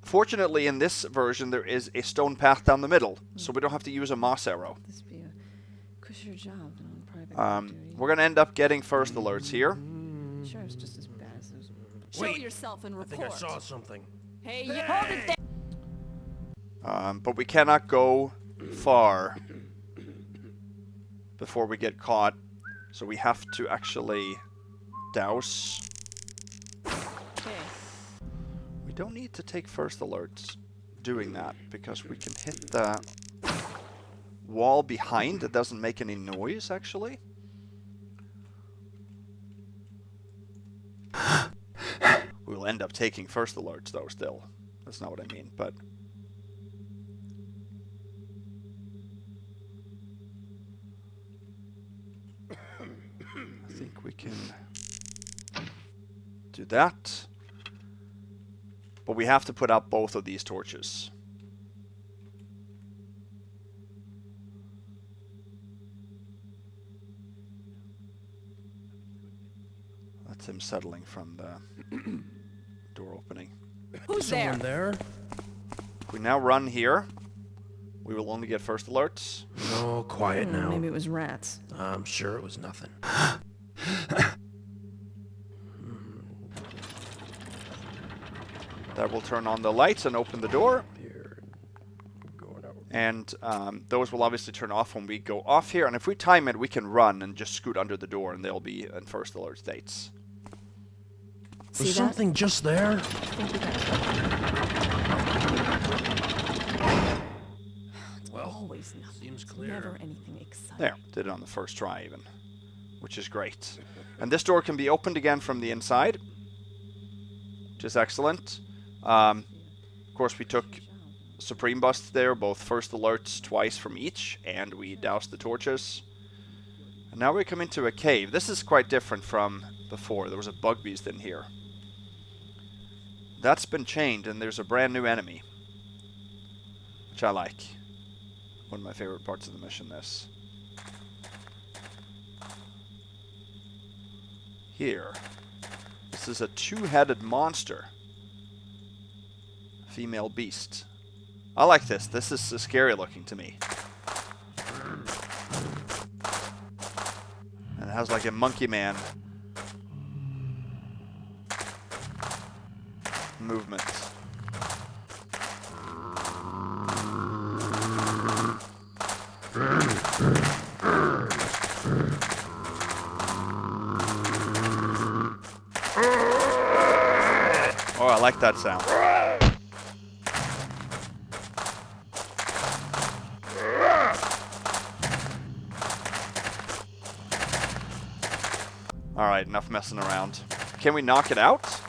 Fortunately, in this version, there is a stone path down the middle, so we don't have to use a moss arrow.
This be a cushier job than on private duty.
We're going to end up getting first alerts here.
Sure, it's just as bad as those.
Wait,
Show yourself and
I
report.
think I saw something.
Hey, you hold it there.
But we cannot go far before we get caught, so we have to actually douse.
Okay.
We don't need to take first alerts doing that, because we can hit the wall behind. It doesn't make any noise, actually. We'll end up taking first alerts, though, still. That's not what I mean, but... I think we can do that. But we have to put out both of these torches. That's him settling from the door opening.
Who's
Someone there?
If we now run here, we will only get first alerts.
No, quiet now.
Maybe it was rats.
I'm sure it was nothing.
That will turn on the lights and open the door.
Here, going out.
And those will obviously turn off when we go off here. And if we time it, we can run and just scoot under the door, and they'll be in first alert states.
See
Was
that?
something just there?
I think we got It's always nothing.
Seems
It's
clear.
Never anything exciting.
There, did it on the first try even, which is great. And this door can be opened again from the inside, which is excellent. Of course, we took Supreme Busts there, both first alerts twice from each, and we doused the torches. And now we come into a cave. This is quite different from before. There was a bug beast in here. That's been changed, and there's a brand new enemy, which I like. One of my favorite parts of the mission, this. Here. This is a two-headed monster. Female beast. I like this. This is scary looking to me. And it has like a monkey man movement. Oh, I like that sound. Alright, enough messing around. Can we knock it out?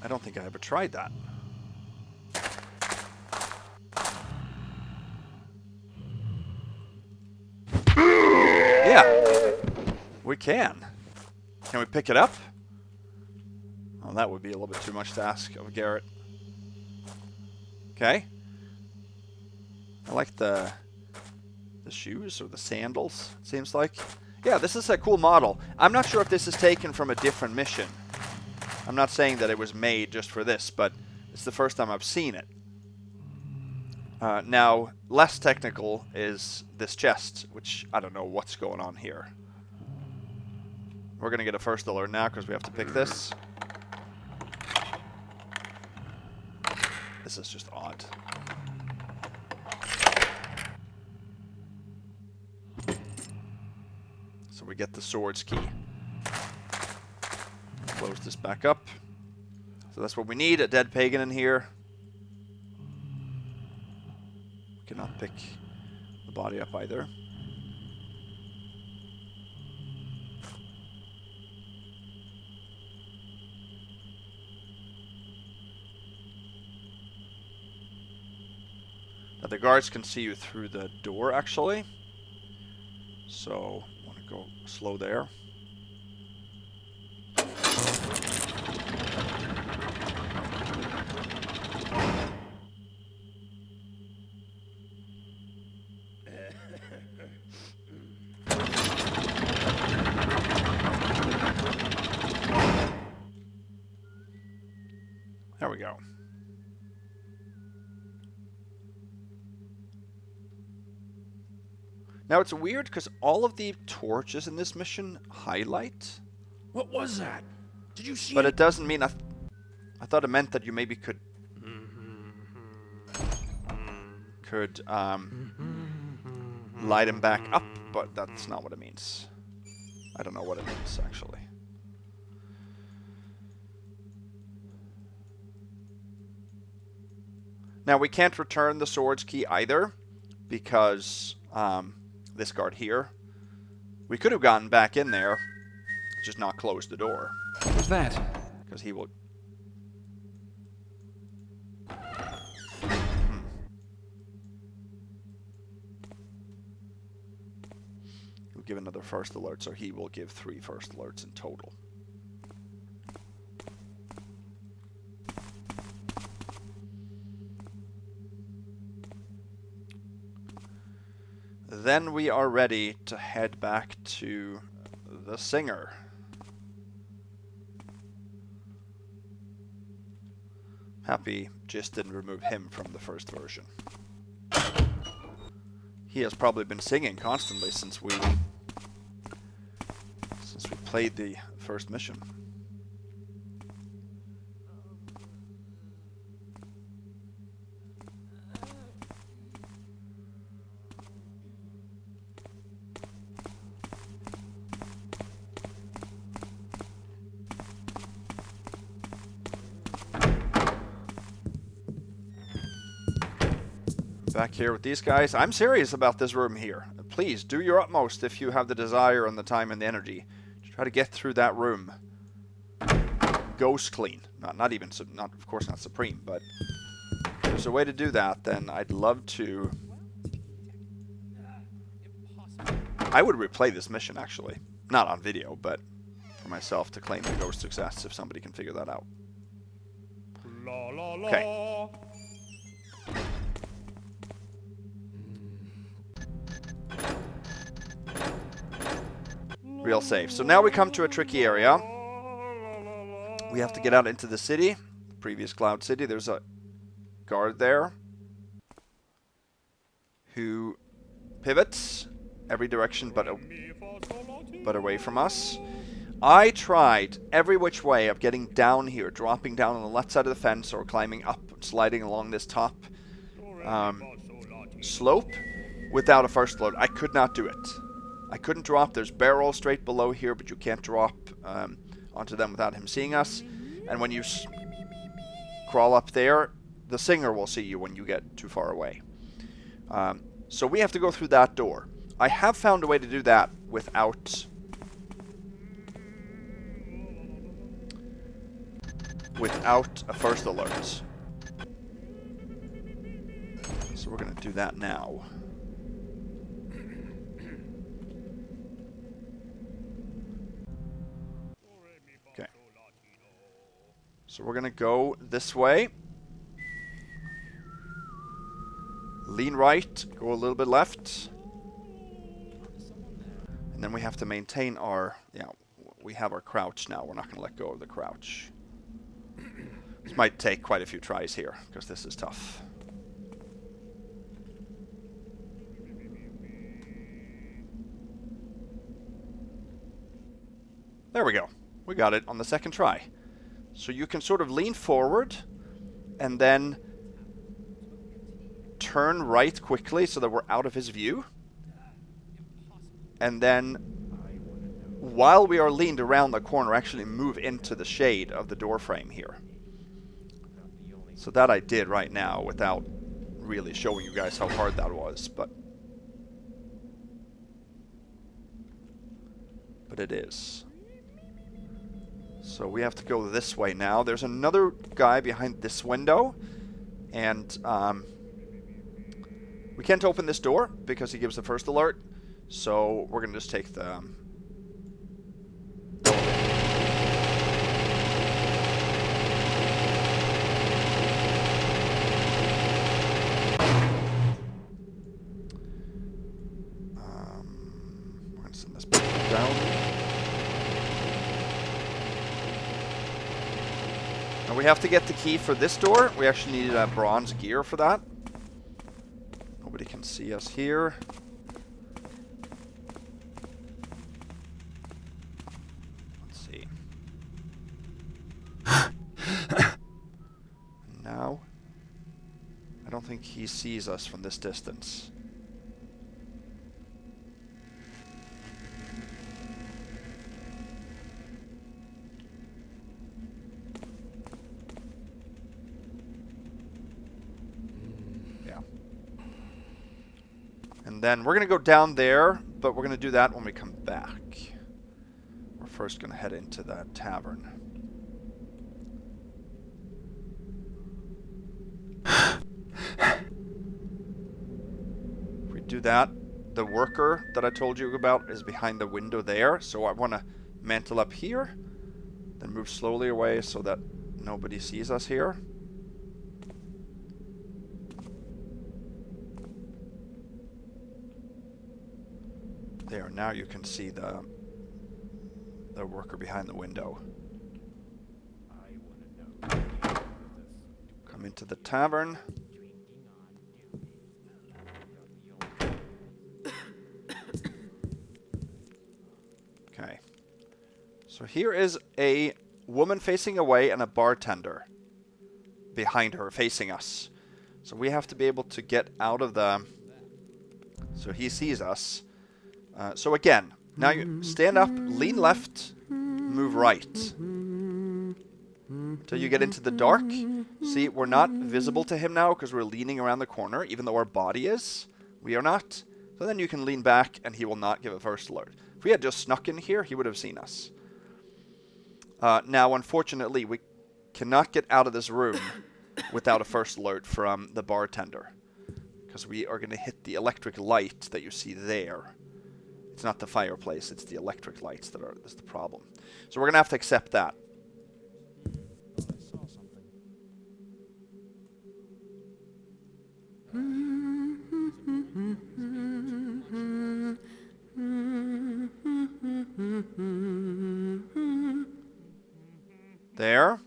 I don't think I ever tried that. Yeah, we can. Can we pick it up? Oh, that would be a little bit too much to ask of Garrett. Okay. I like the shoes or the sandals, it seems like. Yeah, this is a cool model. I'm not sure if this is taken from a different mission. I'm not saying that it was made just for this, but it's the first time I've seen it. Now, less technical is this chest, which I don't know what's going on here. We're going to get a first alert now because we have to pick this. This is just odd. So we get the swords key. Close this back up. So that's what we need, a dead pagan in here. We cannot pick the body up either. Now the guards can see you through the door actually. So I want to go slow there. There we go. Now it's weird because all of the torches in this mission highlight.
What was that? Did you see
But
it?
it doesn't mean I thought it meant that you maybe could light him back up, but that's not what it means. I don't know what it means actually. Now we can't return the swords key either because this guard here. We could have gotten back in there, just not close the door.
What was that?
Because he will... We'll give another first alert, so he will give 3 first alerts in total. Then we are ready to head back to the singer. Happy just didn't remove him from the first version. He has probably been singing constantly since we played the first mission. Back here with these guys. I'm serious about this room here. Please do your utmost if you have the desire and the time and the energy to try to get through that room ghost clean. Not even, of course not supreme, but if there's a way to do that, then I'd love to. I would replay this mission actually, not on video, but for myself to claim the ghost success if somebody can figure that out. Okay. Real safe. So now we come to a tricky area. We have to get out into the city. Previous Cloud City. There's a guard there who pivots every direction but away from us. I tried every which way of getting down here, dropping down on the left side of the fence or climbing up, sliding along this top slope without a first load. I could not do it. I couldn't drop. There's barrels straight below here, but you can't drop onto them without him seeing us. And when you crawl up there, the singer will see you when you get too far away. So we have to go through that door. I have found a way to do that without a first alert. So we're going to do that now. Okay. So we're going to go this way. Lean right, go a little bit left. And then we have to maintain our, we have our crouch now. We're not going to let go of the crouch. This might take quite a few tries here, because this is tough. There we go. We got it on the second try. So you can sort of lean forward and then turn right quickly so that we're out of his view. And then, while we are leaned around the corner, actually move into the shade of the door frame here. So that I did right now without really showing you guys how hard that was, but it is. So we have to go this way now. There's another guy behind this window, and we can't open this door because he gives the first alert. So we're gonna just take the we're gonna send this back down. Now we have to get the key for this door. We actually need bronze gear for that. Nobody can see us here. Let's see. Now, I don't think he sees us from this distance. And then we're going to go down there, but we're going to do that when we come back. We're first going to head into the tavern. If we do that, the worker that I told you about is behind the window there. So I want to mantle up here, then move slowly away so that nobody sees us here. There, now you can see the worker behind the window. Come into the tavern. Okay. So here is a woman facing away and a bartender behind her facing us. So we have to be able to get out of the... So he sees us. So again, now you stand up, lean left, move right. Until you get into the dark. See, we're not visible to him now because we're leaning around the corner, even though our body is. We are not. So then you can lean back and he will not give a first alert. If we had just snuck in here, he would have seen us. Now, unfortunately, we cannot get out of this room without a first alert from the bartender. Because we are going to hit the electric light that you see there. It's not the fireplace, it's the electric lights that's the problem. So we're going to have to accept that.
I saw something.
There.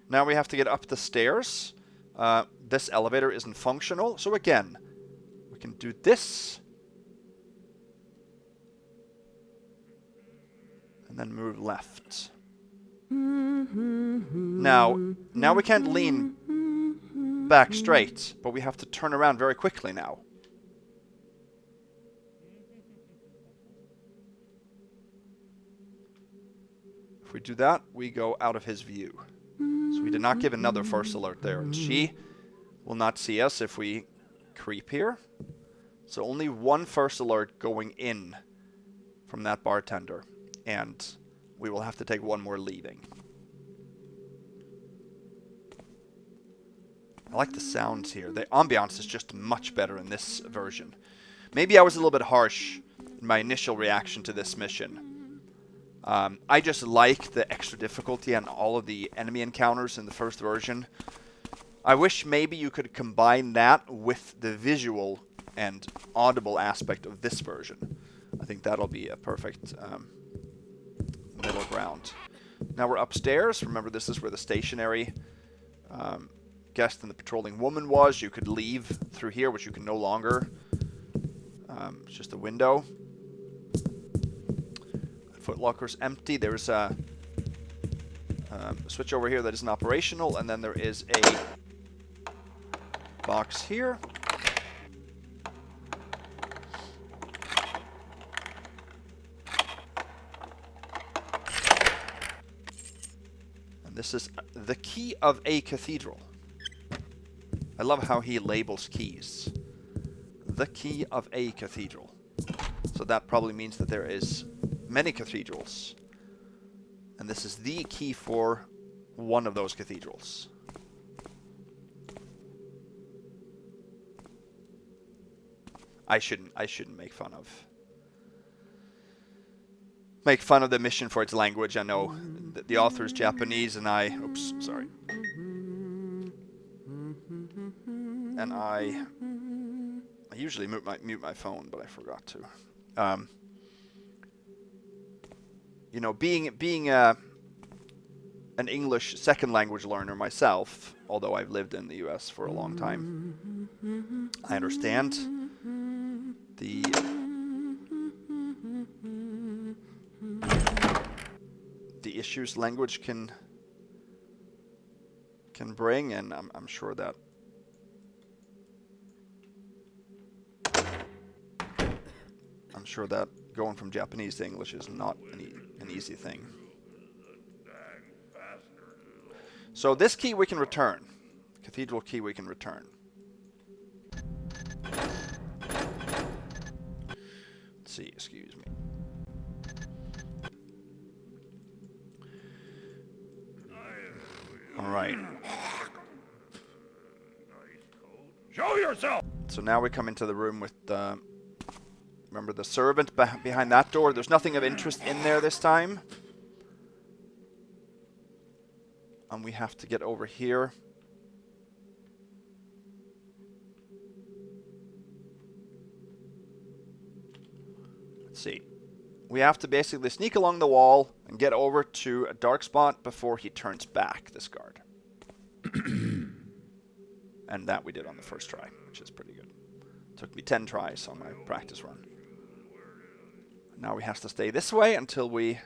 Now we have to get up the stairs. This elevator isn't functional. So again, we can do this. And then move left. Now we can't lean back straight, but we have to turn around very quickly now. If we do that, we go out of his view. So we did not give another first alert there. And she will not see us if we creep here. So only one first alert going in from that bartender. And we will have to take one more leaving. I like the sounds here. The ambiance is just much better in this version. Maybe I was a little bit harsh in my initial reaction to this mission. I just like the extra difficulty and all of the enemy encounters in the first version. I wish maybe you could combine that with the visual and audible aspect of this version. I think that'll be a perfect middle ground. Now we're upstairs. Remember, this is where the stationary guest and the patrolling woman was. You could leave through here, which you can no longer. It's just a window. Footlocker's empty. There's a switch over here that isn't operational, and then there is a box here. And this is the key of a cathedral. I love how he labels keys. The key of a cathedral. So that probably means that there is many cathedrals. And this is the key for one of those cathedrals. I shouldn't make fun of the mission for its language. I know that the author is Japanese, and I usually mute my phone, but I forgot to. You know, being an English second language learner myself, although I've lived in the US for a long time, I understand the issues language can bring, and I'm sure that going from Japanese to English is not an easy thing. So this key we can return. Cathedral key we can return. Let's see, excuse me. Alright.
Show yourself!
So now we come into the room with remember the servant behind that door? There's nothing of interest in there this time. And we have to get over here. Let's see. We have to basically sneak along the wall and get over to a dark spot before he turns back, this guard. And that we did on the first try, which is pretty good. Took me 10 tries on my practice run. Now we have to stay this way until we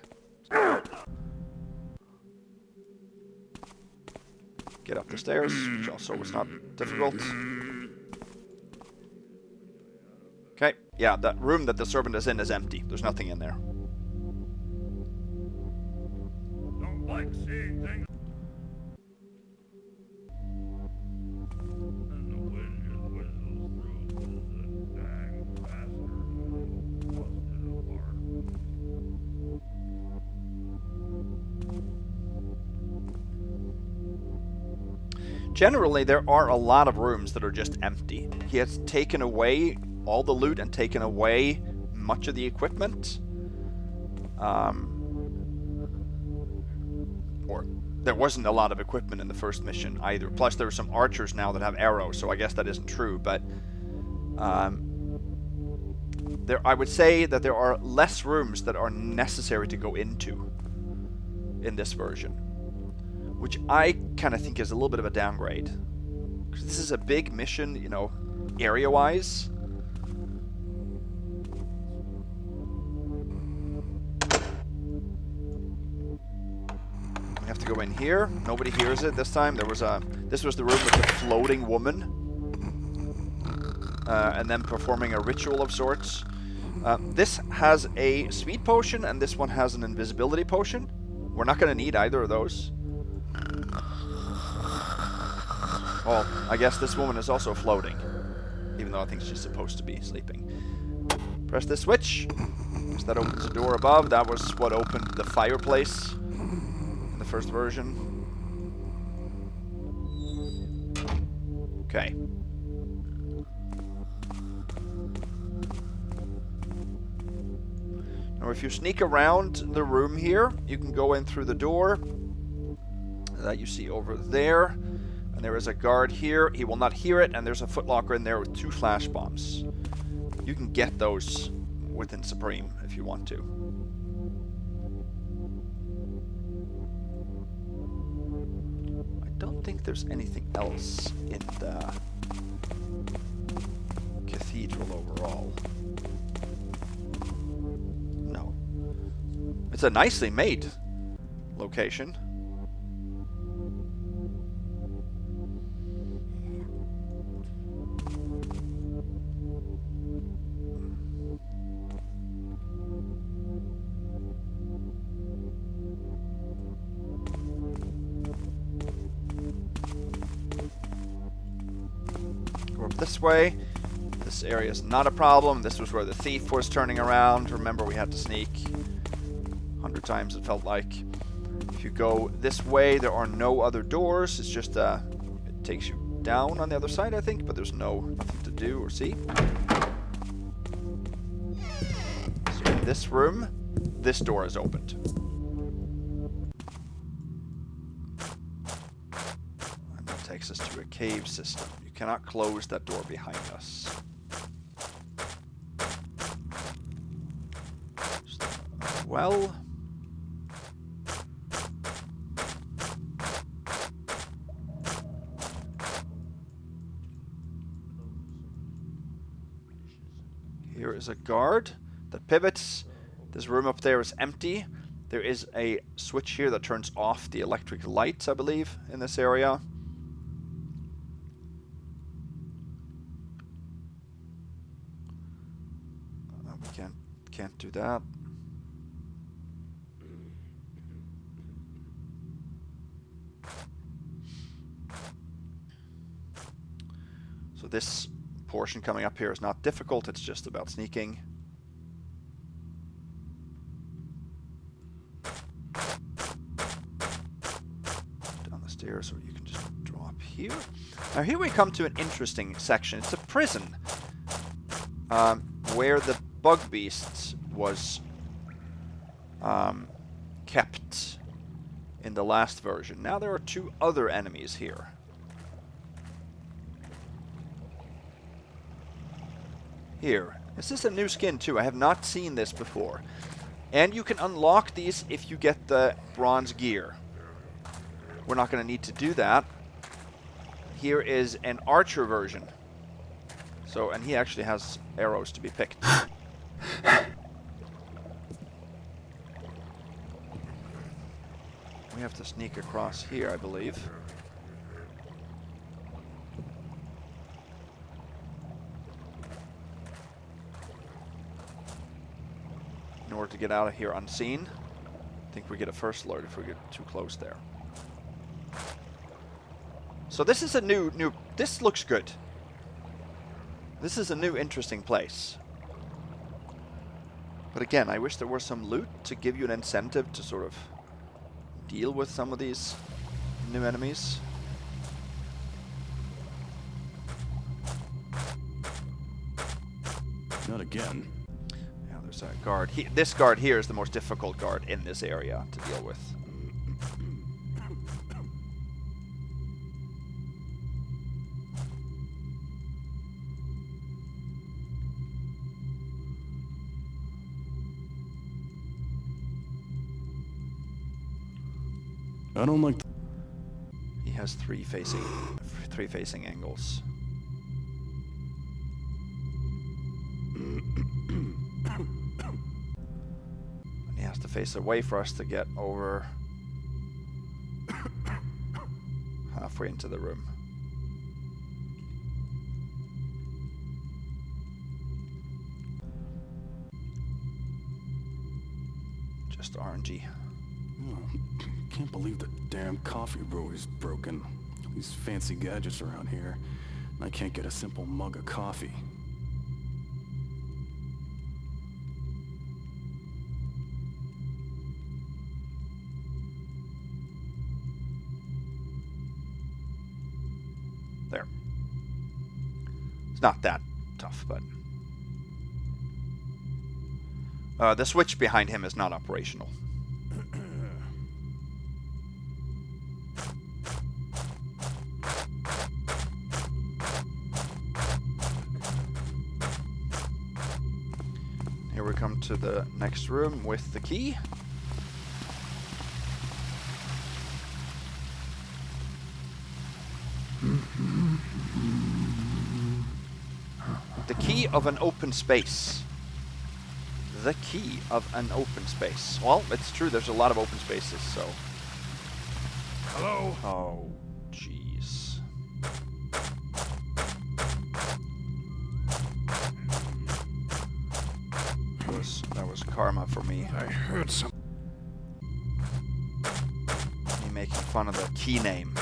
get up the stairs, which also was not difficult. Okay, yeah, that room that the servant is in is empty. There's nothing in there.
Don't like seeing things. And the wind just whistles through the dang bastard. Busted apart.
Generally, there are a lot of rooms that are just empty. He has taken away all the loot and taken away much of the equipment. Or there wasn't a lot of equipment in the first mission either. Plus, there are some archers now that have arrows, so I guess that isn't true. But I would say that there are less rooms that are necessary to go into in this version, which I kind of think is a little bit of a downgrade. Because this is a big mission, you know, area-wise. We have to go in here. Nobody hears it this time. This was the room with the floating woman. And then performing a ritual of sorts. This has a speed potion, and this one has an invisibility potion. We're not going to need either of those. Well, I guess this woman is also floating. even though I think she's supposed to be sleeping. Press this switch. So that opens the door above. That was what opened the fireplace in the first version. Okay. Now if you sneak around the room here, you can go in through the door that you see over there. And there is a guard here. He will not hear it. And there's a footlocker in there with 2 flash bombs. You can get those within Supreme if you want to. I don't think there's anything else in the Cathedral overall. No. It's a nicely made location. This way. This area is not a problem. This was where the thief was turning around. Remember, we had to sneak 100 times, it felt like. If you go this way, there are no other doors. It's just it takes you down on the other side, I think, but there's nothing to do or see. So in this room, this door is opened. And that takes us to a cave system. You cannot close that door behind us. Well, here is a guard that pivots. This room up there is empty. There is a switch here that turns off the electric lights, I believe, in this area. We can't do that. So this portion coming up here is not difficult, it's just about sneaking. Down the stairs, or you can just drop here. Now here we come to an interesting section. It's a prison where the bug beast was kept in the last version. Now there are 2 other enemies here. Here. This is a new skin too. I have not seen this before. And you can unlock these if you get the bronze gear. We're not going to need to do that. Here is an archer version. So, and he actually has arrows to be picked. We have to sneak across here, I believe. In order to get out of here unseen. I think we get a first alert if we get too close there. So this is a new, this looks good. This is a new interesting place. But again, I wish there were some loot to give you an incentive to sort of deal with some of these new enemies.
Not again.
Yeah, there's a guard. This guard here is the most difficult guard in this area to deal with.
I don't like.
He has three facing angles. And he has to face away for us to get over halfway into the room. Just RNG.
Oh, can't believe the damn coffee brewer's broken. These fancy gadgets around here. I can't get a simple mug of coffee.
There. It's not that tough, but... the switch behind him is not operational. Here we come to the next room with the key. The key of an open space. The key of an open space. Well, it's true, there's a lot of open spaces, so...
Hello?
Oh, jeez. That was karma for me.
I heard some...
Me making fun of the key name.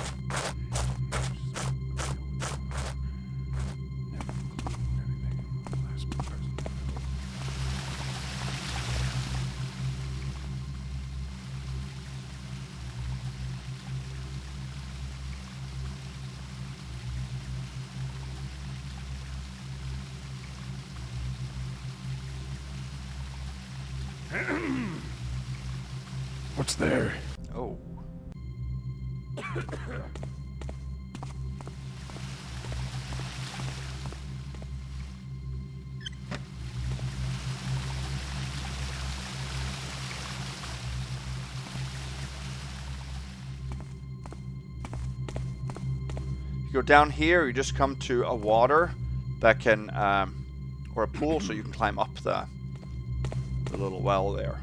What's there?
Oh. You go down here, you just come to a water that can, or a pool, so you can climb up the little well there.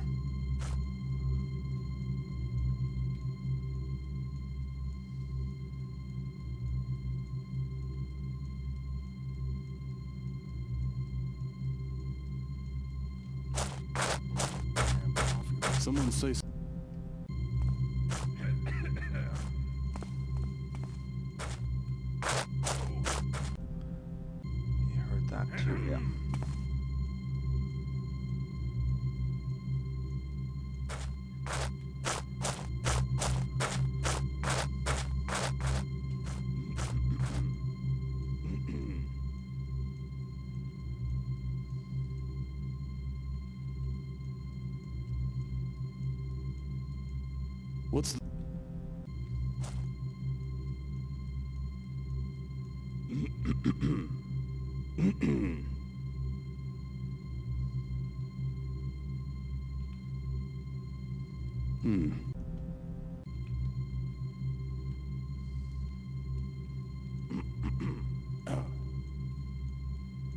Someone say...
You heard that too, yeah.
What's...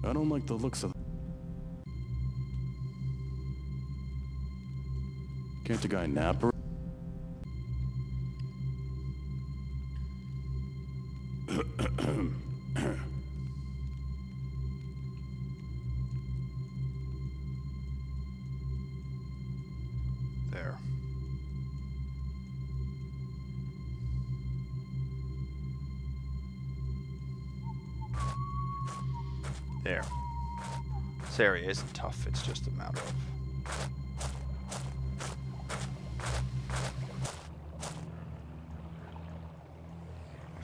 I don't like the looks of... Can't a guy nap or...
There. There. This area isn't tough, it's just a matter of...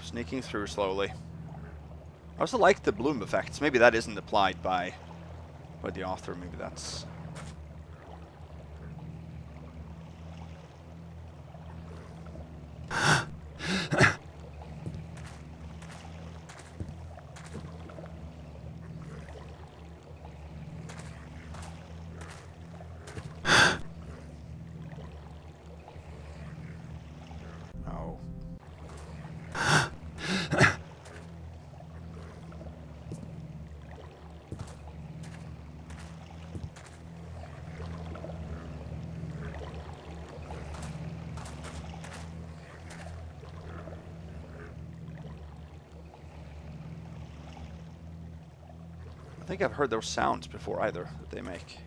sneaking through slowly. I also like the bloom effects. Maybe that isn't applied by the author. Maybe that's... Oh. I think I've heard those sounds before either that they make.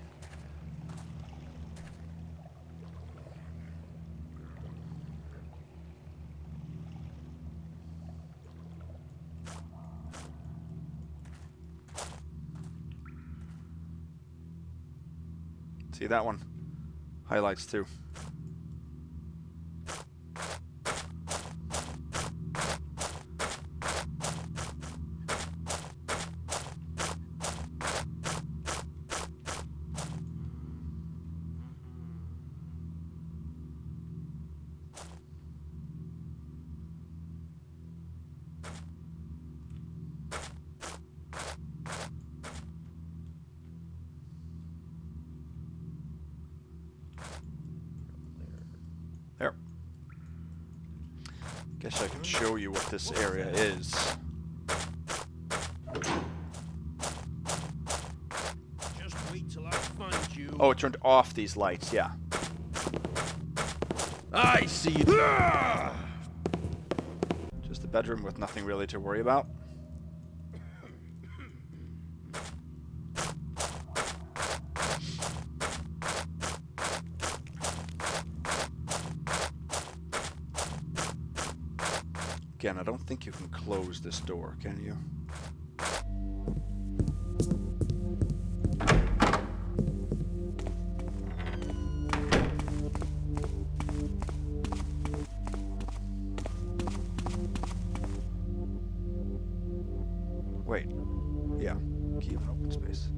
See that one? Highlights too. There. Guess I can show you what this area is.
Just wait till I find you.
Oh, it turned off these lights, yeah.
I see.
Just a bedroom with nothing really to worry about. Again, I don't think you can close this door, can you? Wait. Yeah. Key of an open space.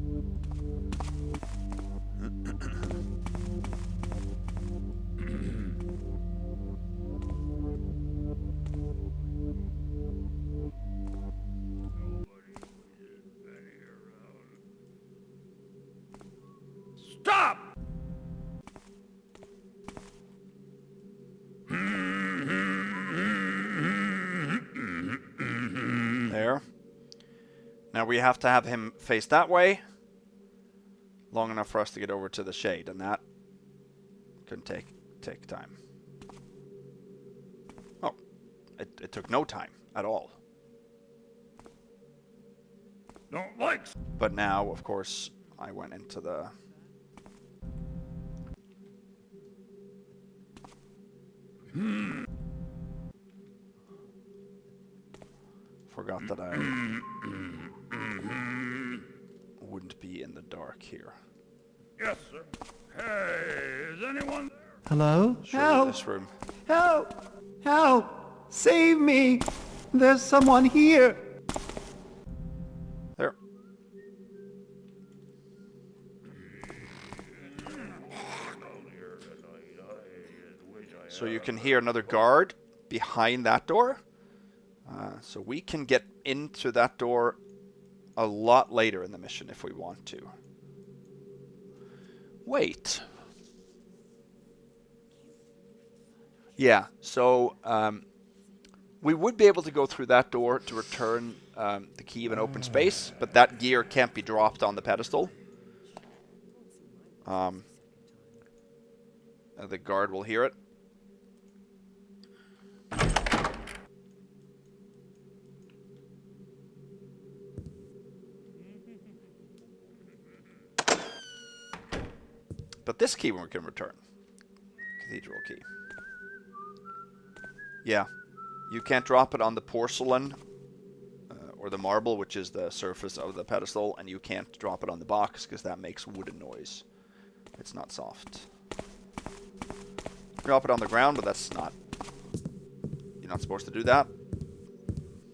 Stop!
There. Now we have to have him face that way long enough for us to get over to the shade, and that could take time. Oh, it took no time at all.
Don't like.
But now, of course, I went into the... Forgot that I wouldn't be in the dark here.
Yes, sir. Hey, is anyone there?
Hello?
Show you this room.
Help! Help! Save me! There's someone here!
There. So you can hear another guard behind that door. So we can get into that door a lot later in the mission if we want to. Wait. Yeah, so we would be able to go through that door to return the key of an open space, but that gear can't be dropped on the pedestal. The guard will hear it. But this key we can return. Cathedral key. Yeah. You can't drop it on the porcelain or the marble, which is the surface of the pedestal, and you can't drop it on the box because that makes wooden noise. It's not soft. Drop it on the ground, but that's not... You're not supposed to do that.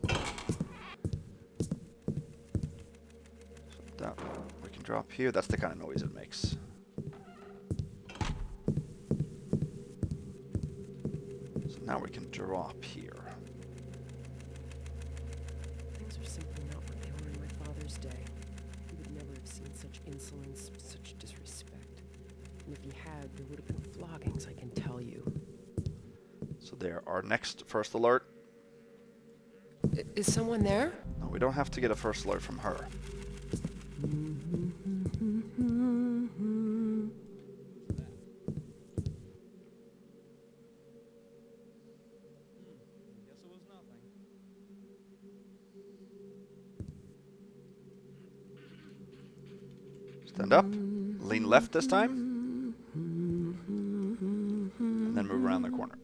So that we can drop here. That's the kind of noise it makes. Now we can drop here.
Things are simply not what they were in my father's day. He would never have seen such insolence, such disrespect. And if he had, there would have been floggings, I can tell you.
So there, our next first alert.
Is someone there?
No, we don't have to get a first alert from her.
Guess it was nothing.
Stand up, lean left this time, and then move around the corner.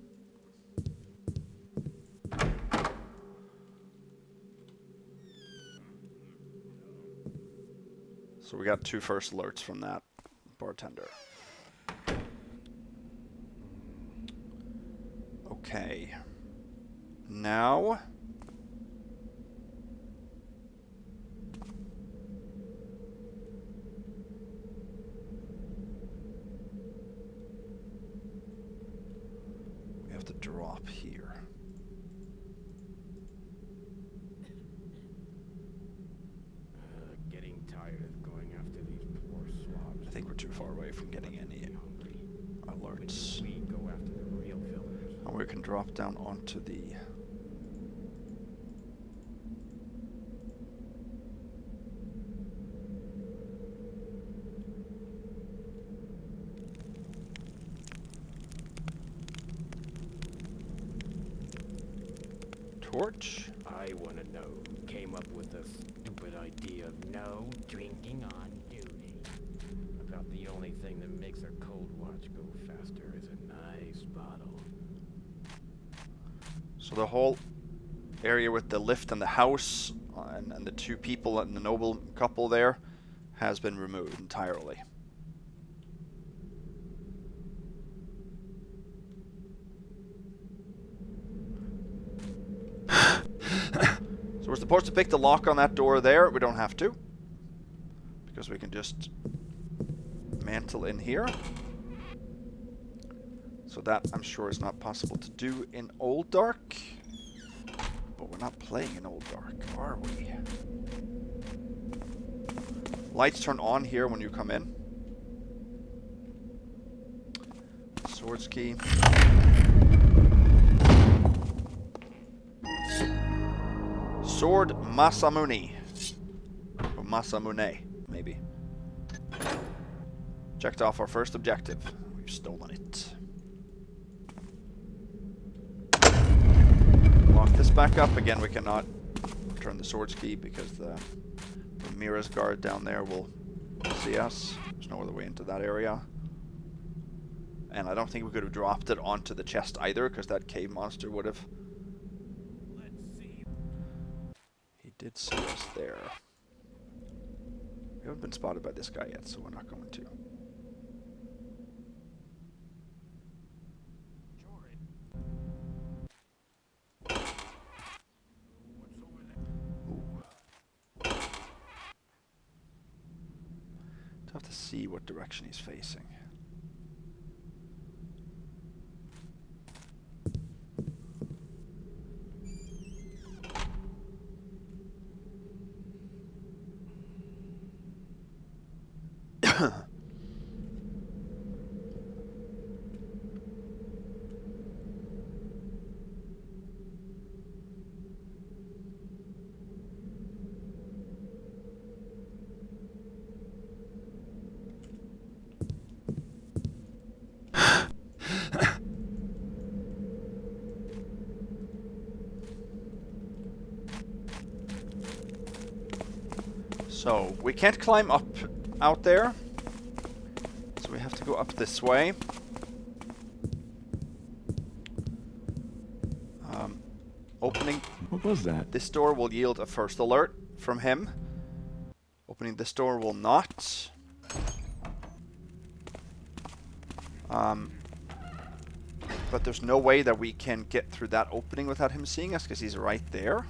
So we got 2 first alerts from that bartender. Okay. Now... we have to drop here.
Getting tired of going after these poor swabs.
I think we're too far away from getting any alerts.
We go after the real villains.
And we can drop down onto the... torch?
I want to know who came up with the stupid idea of no drinking on duty. About the only thing that makes our cold watch go faster is a nice bottle.
So the whole area with the lift and the house and the two people and the noble couple there has been removed entirely. So we're supposed to pick the lock on that door there. We don't have to, because we can just mantle in here. So that, I'm sure, is not possible to do in Old Dark. But we're not playing in Old Dark, are we? Lights turn on here when you come in. Swords key. Sword Masamune. Or Masamune, maybe. Checked off our first objective. We've stolen it. Lock this back up. Again, we cannot return the swords key because the Mira's guard down there will see us. There's no other way into that area. And I don't think we could have dropped it onto the chest either, because that cave monster would have... He did see us there. We haven't been spotted by this guy yet, so we're not going to. Ooh. Have to see what direction he's facing. So, we can't climb up out there, so we have to go up this way. Opening
What was that?
this door will yield a first alert from him. Opening this door will not. But there's no way that we can get through that opening without him seeing us, because he's right there.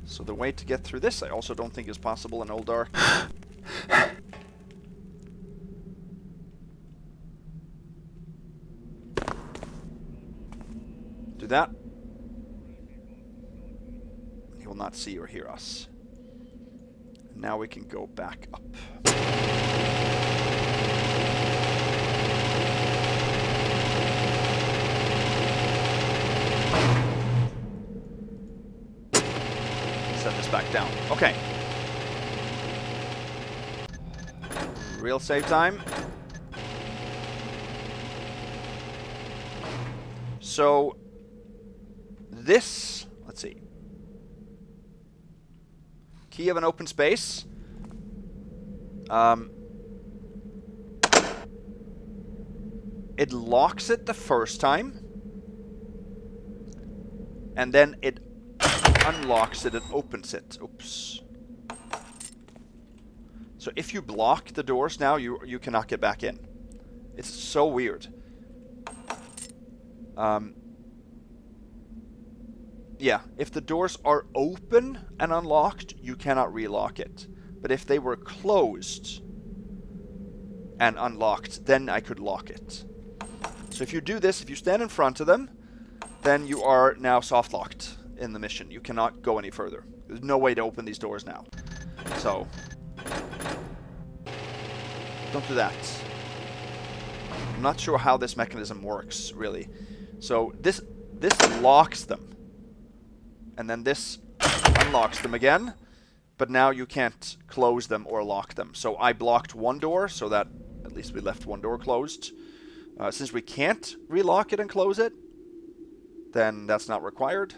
So the way to get through this I also don't think is possible in Old Dark. Do that. He will not see or hear us. And now we can go back up. Set this back down. Okay. Real save time. So this, let's see. Key of an open space. It locks it the first time. And then it unlocks it and opens it. Oops. So if you block the doors now, you cannot get back in. It's so weird. Yeah, if the doors are open and unlocked, you cannot relock it. But if they were closed and unlocked, then I could lock it. So if you do this, if you stand in front of them, then you are now soft locked in the mission. You cannot go any further. There's no way to open these doors now. So don't do that. I'm not sure how this mechanism works, really. So this locks them. And then this unlocks them again. But now you can't close them or lock them. So I blocked one door so that at least we left one door closed. Since we can't relock it and close it, then that's not required.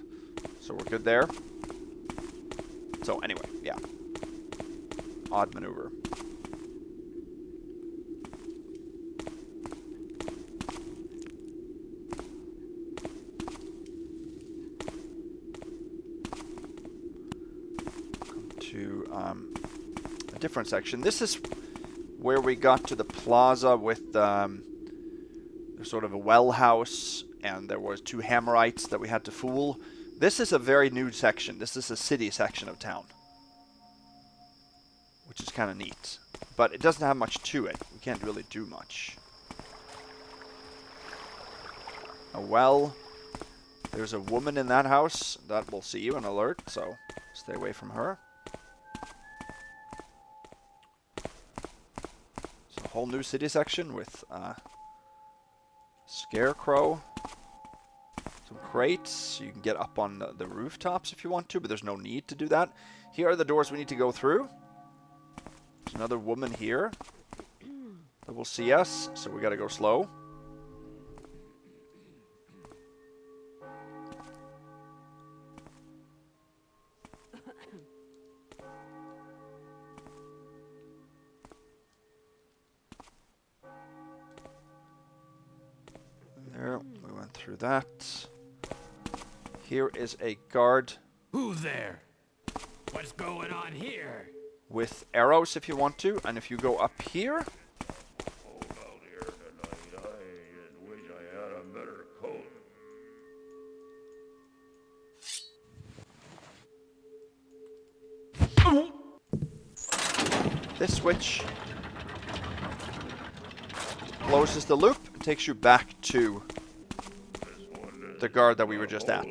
So we're good there. So anyway, yeah. Odd maneuver. To a different section. This is where we got to the plaza with sort of a well house, and there was 2 Hammerites that we had to fool. This is a very new section. This is a city section of town, which is kind of neat, but it doesn't have much to it. We can't really do much. A well. There's a woman in that house that will see you and alert, so stay away from her. It's a whole new city section with scarecrow, some crates. You can get up on the rooftops if you want to, but there's no need to do that. Here are the doors we need to go through. There's another woman here that will see us, so we gotta go slow. There, we went through that. Here is a guard.
Who's there? What's going on here?
With arrows if you want to, and if you go up here,
Cold out here tonight. I wish I had a better coat.
this switch closes the loop and takes you back to the guard that we were just at.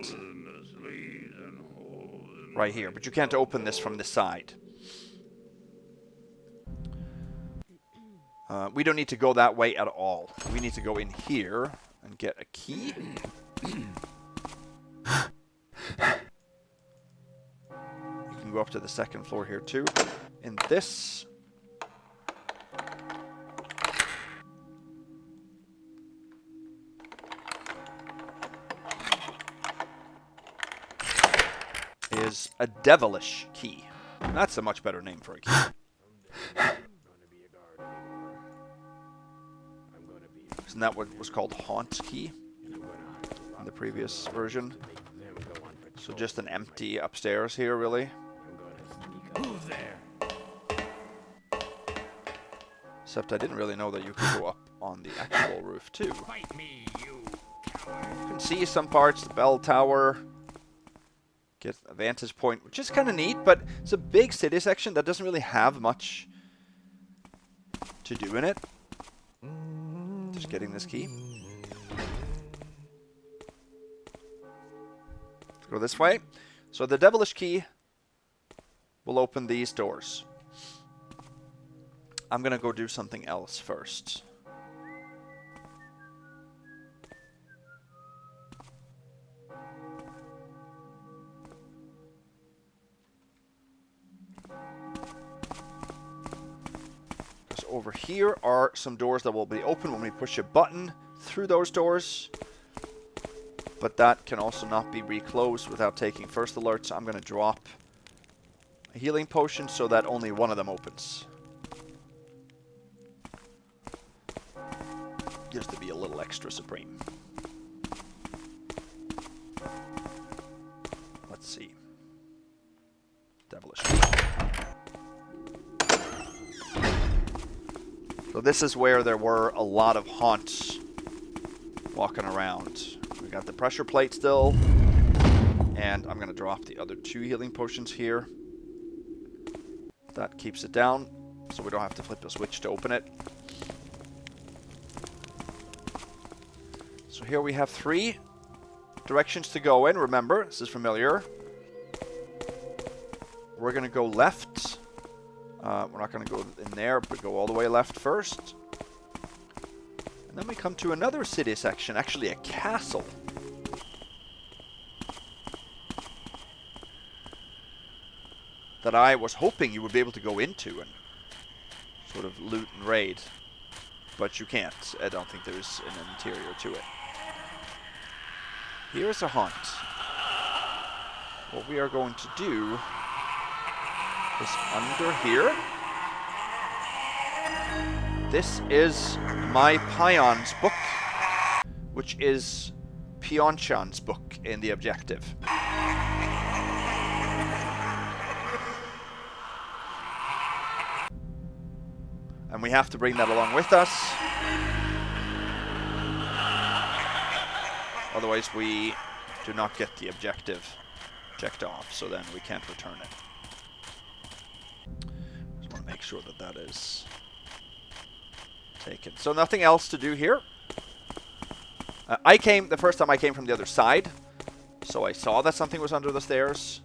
Right here, but you can't open this from this side. We don't need to go that way at all. We need to go in here and get a key. You can go up to the second floor here too. In this, is a devilish key. That's a much better name for a key. Isn't that what was called Haunt's key in the previous version? So just an empty upstairs here, really.
Who's there?
Except I didn't really know that you could go up on the actual roof too.
Fight me, you coward.
You can see some parts, the bell tower. Get a vantage point, which is kind of neat, but it's a big city section that doesn't really have much to do in it. Just getting this key. Let's go this way. So the devilish key will open these doors. I'm gonna go do something else first. Over here are some doors that will be open when we push a button through those doors. But that can also not be reclosed without taking first alerts. So I'm going to drop a healing potion so that only one of them opens. Just to be a little extra supreme. Let's see. Devilish. So this is where there were a lot of haunts walking around. We got the pressure plate still. And I'm going to drop the other 2 healing potions here. That keeps it down, so we don't have to flip a switch to open it. So here we have 3 directions to go in. Remember, this is familiar. We're going to go left. We're not going to go in there, but go all the way left first. And then we come to another city section, actually a castle. That I was hoping you would be able to go into and sort of loot and raid. But you can't. I don't think there's an interior to it. Here's a haunt. What we are going to do is under here. This is my Pion's book, which is Pionchan's book in the objective. And we have to bring that along with us. Otherwise we do not get the objective checked off, so then we can't return it. Just want to make sure that that is taken. So nothing else to do here. The first time I came from the other side, so I saw that something was under the stairs.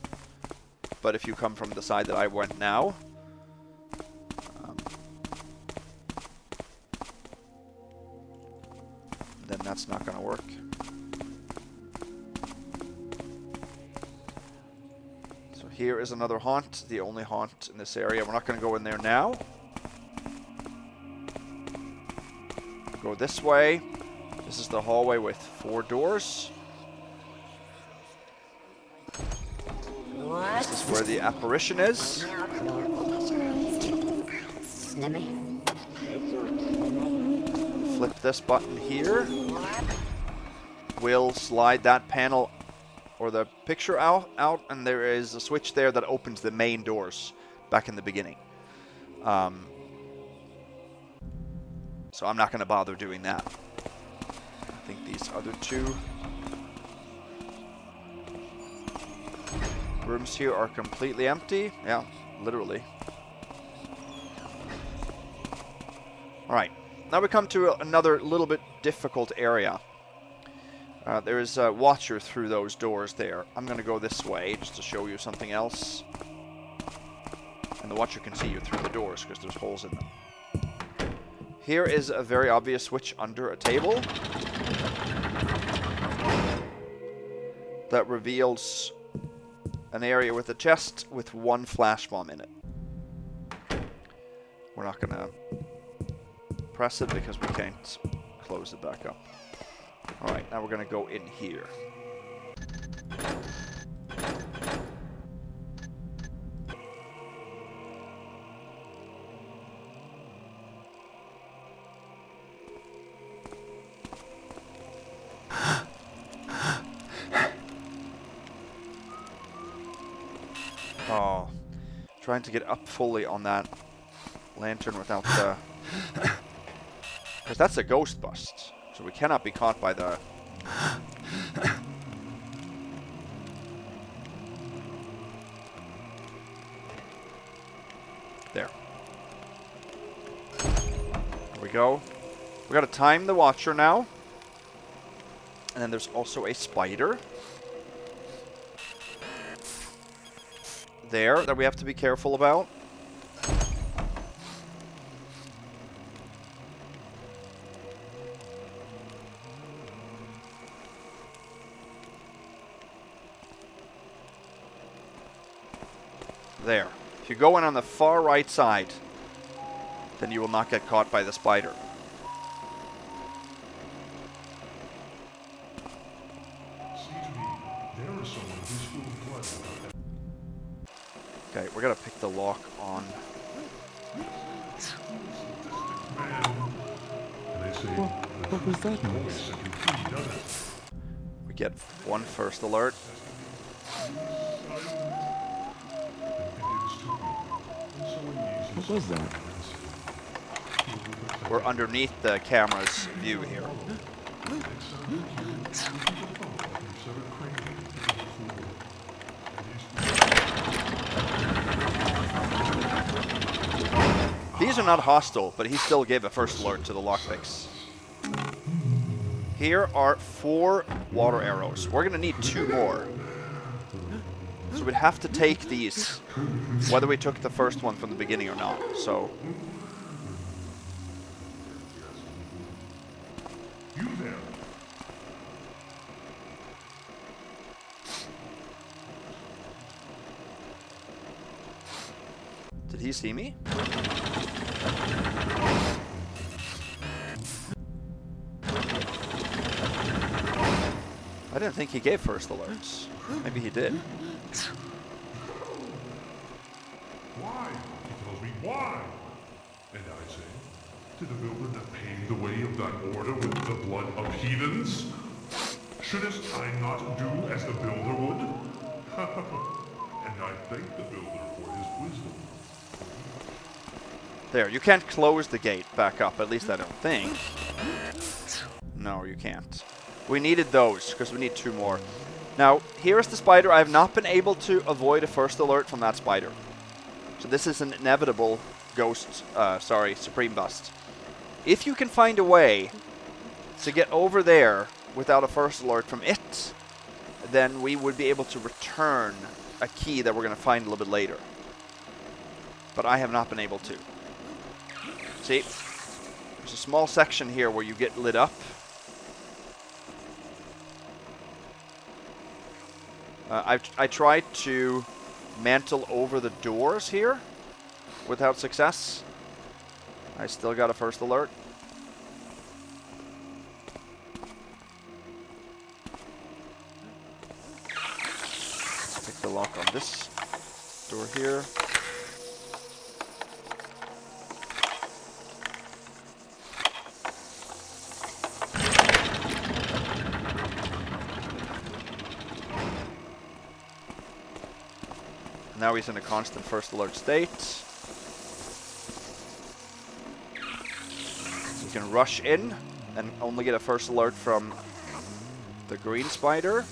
But if you come from the side that I went now, then that's not going to work. So here is another haunt, the only haunt in this area. We're not going to go in there now. Go this way. This is the hallway with 4 doors. This is where the apparition is. Flip this button here. We'll slide that panel or the picture out, and there is a switch there that opens the main doors back in the beginning. So I'm not going to bother doing that. I think these other 2 rooms here are completely empty. Yeah, literally. Alright, now we come to another little bit difficult area. There is a watcher through those doors there. I'm going to go this way just to show you something else. And the watcher can see you through the doors because there's holes in them. Here is a very obvious switch under a table that reveals an area with a chest with 1 flash bomb in it. We're not going to press it because we can't close it back up. Alright, now we're going to go in here. Oh, trying to get up fully on that lantern without the... Because that's a ghost bust, so we cannot be caught by the... There. There we go. We gotta time the watcher now. And then there's also a spider there that we have to be careful about. There. If you go in on the far right side, then you will not get caught by the spider. Okay, we're gonna pick the lock on.
What was that noise?
We get 1 first alert.
What was that?
we're underneath the camera's view here. These are not hostile, but he still gave a first alert to the lockpicks. Here are 4 water arrows. We're gonna need 2 more. So we'd have to take these, whether we took the first one from the beginning or not. So
You there?
did he see me? I didn't think he gave first alerts. Maybe he did.
Why? He tells me why. And I say, to the builder that paved the way of that order with the blood of heathens? Shouldst I not do as the builder would? And I thank the builder for his wisdom.
There, you can't close the gate back up, at least I don't think. No, you can't. We needed those, because we need 2 more. Now, here's the spider. I have not been able to avoid a first alert from that spider. So this is an inevitable Supreme Bust. If you can find a way to get over there without a first alert from it, then we would be able to return a key that we're going to find a little bit later. But I have not been able to. See? There's a small section here where you get lit up. I tried to mantle over the doors here without success. I still got a first alert. Pick the lock on this door here. Now he's in a constant first alert state. We can rush in and only get a first alert from the green spider.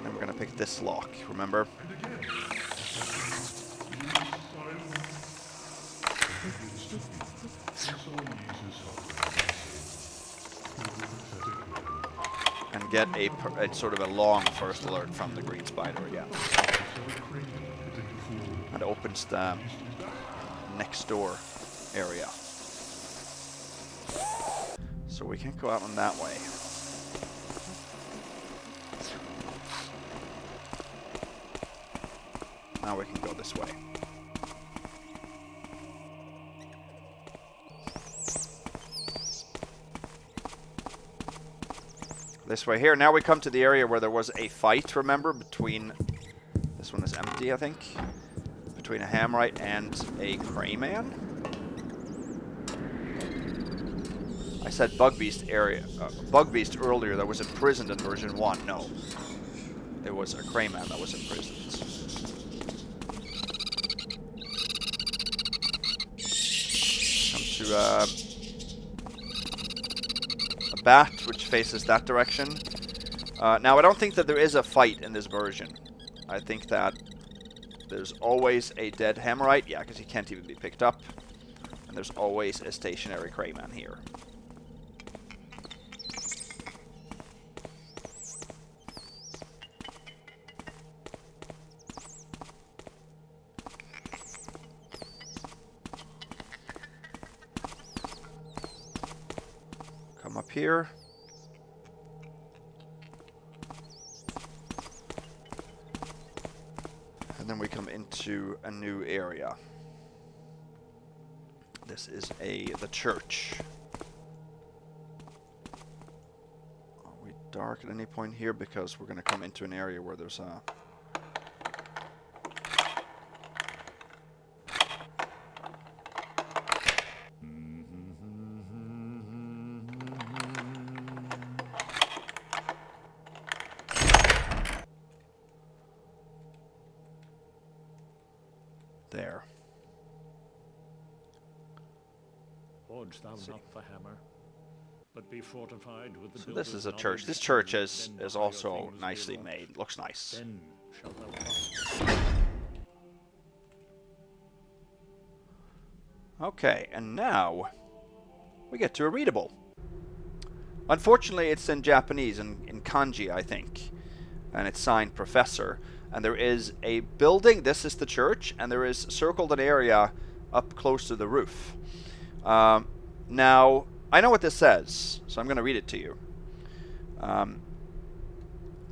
And we're gonna pick this lock, remember? And get a sort of a long first alert from the green spider again. And opens the next door area. So we can't go out on that way. Now we can go this way. This way here. Now we come to the area where there was a fight, remember, between... This one is empty, I think. Between a Hammerite and a Crayman. I said Bugbeast area, Bugbeast earlier that was imprisoned in version 1. No. It was a Crayman that was imprisoned. Come to a bat, which faces that direction. Now, I don't think that there is a fight in this version. I think that there's always a dead Hammerite. Yeah, because he can't even be picked up. And there's always a stationary Crayman here. Come up here. And then we come into a new area. This is the church. Are we dark at any point here? Because we're going to come into an area where there's a... There.
Hoard thou not the hammer, but be fortified with the
So this is a
builder's
church. This
knowledge,
church is
then shall your
also
things
nicely
be
made. Looks nice.
Then shalt thou prosper.
Okay, and now we get to a readable. Unfortunately, it's in Japanese, in kanji, I think. And it's signed Professor. And there is a building, this is the church, and there is circled an area up close to the roof. Now, I know what this says, so I'm going to read it to you.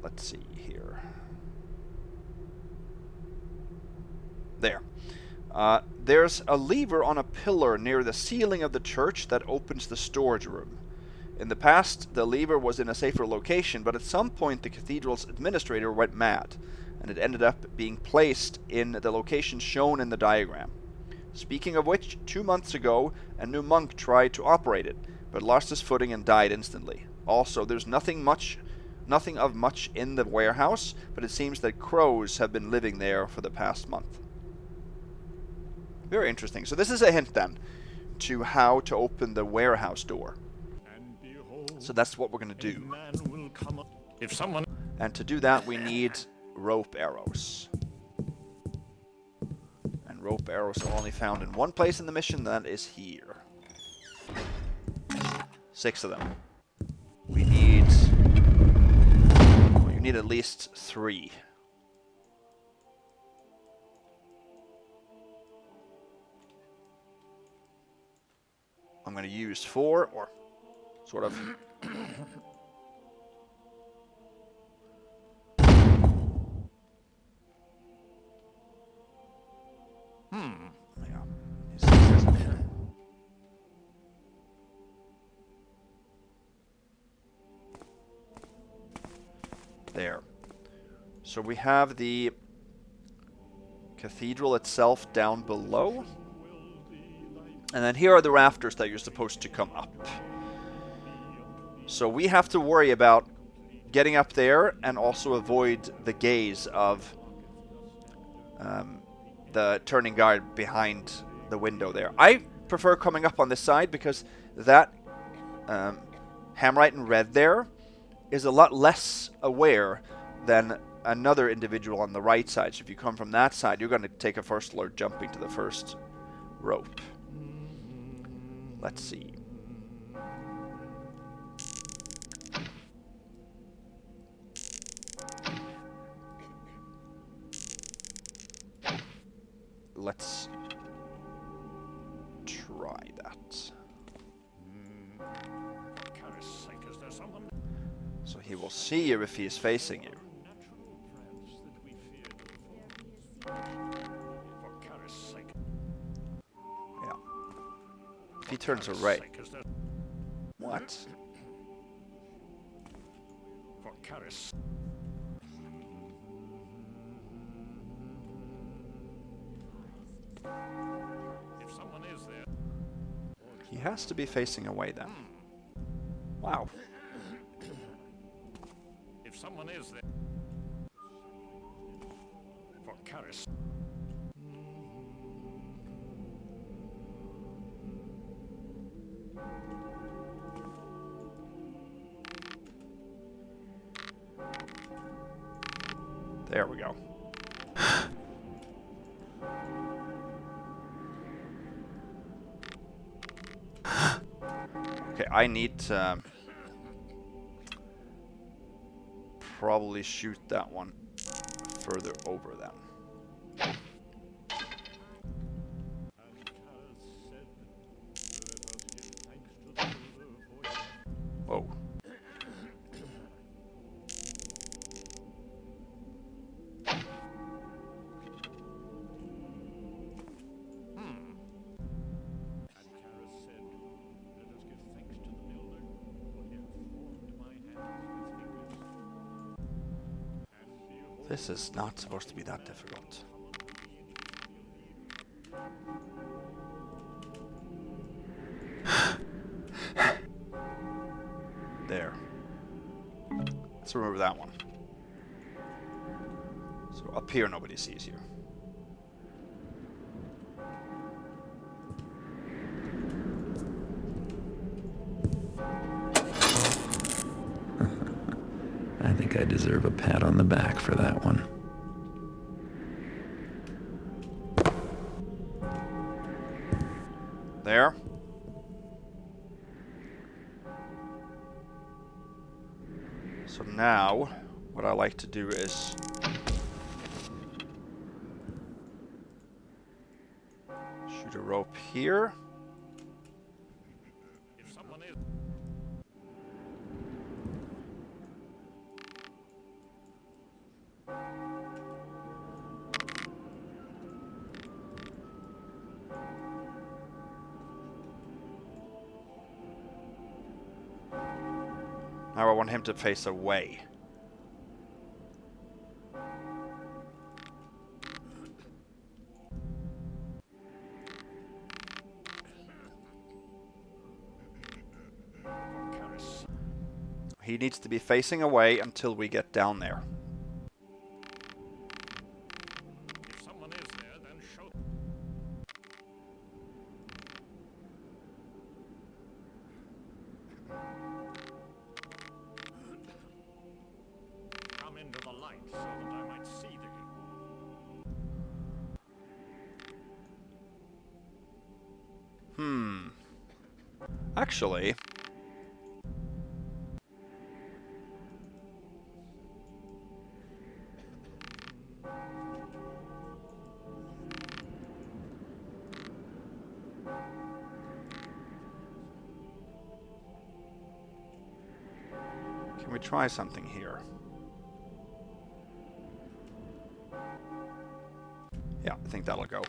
Let's see here. There. There's a lever on a pillar near the ceiling of the church that opens the storage room. In the past, the lever was in a safer location, but at some point the cathedral's administrator went mad, and it ended up being placed in the location shown in the diagram. Speaking of which, 2 months ago, a new monk tried to operate it, but lost his footing and died instantly. Also, there's nothing of much in the warehouse, but it seems that crows have been living there for the past month. Very interesting. So this is a hint then to how to open the warehouse door. So that's what we're going to do. And to do that, we need rope arrows. And rope arrows are only found in one place in the mission, that is here. 6 of them. We need... well, you need at least 3. I'm going to use 4, or sort of... Yeah. There. So we have the cathedral itself down below. And then here are the rafters that you're supposed to come up. So we have to worry about getting up there and also avoid the gaze of the turning guard behind the window there. I prefer coming up on this side because that Hammerite in red there is a lot less aware than another individual on the right side. So if you come from that side, you're going to take a first alert jumping to the first rope. Let's see. Let's try that. So he will see you if he is facing you. Yeah. If he turns away. What? He has to be facing away then. Wow.
If someone is there for Caris.
There we go. Okay, I need to probably shoot that one further over then. Whoa. This is not supposed to be that difficult. There. Let's remember that one. So up here nobody sees you.
I deserve a pat on the back for that one.
There. So now, what I like to do is shoot a rope here.
If someone is...
Now I want him to face away. He needs to be facing away until we get down there.
If someone is there, then show... Come into the light so that I might see thee.
Actually, can we try something here? Yeah, I think that'll go.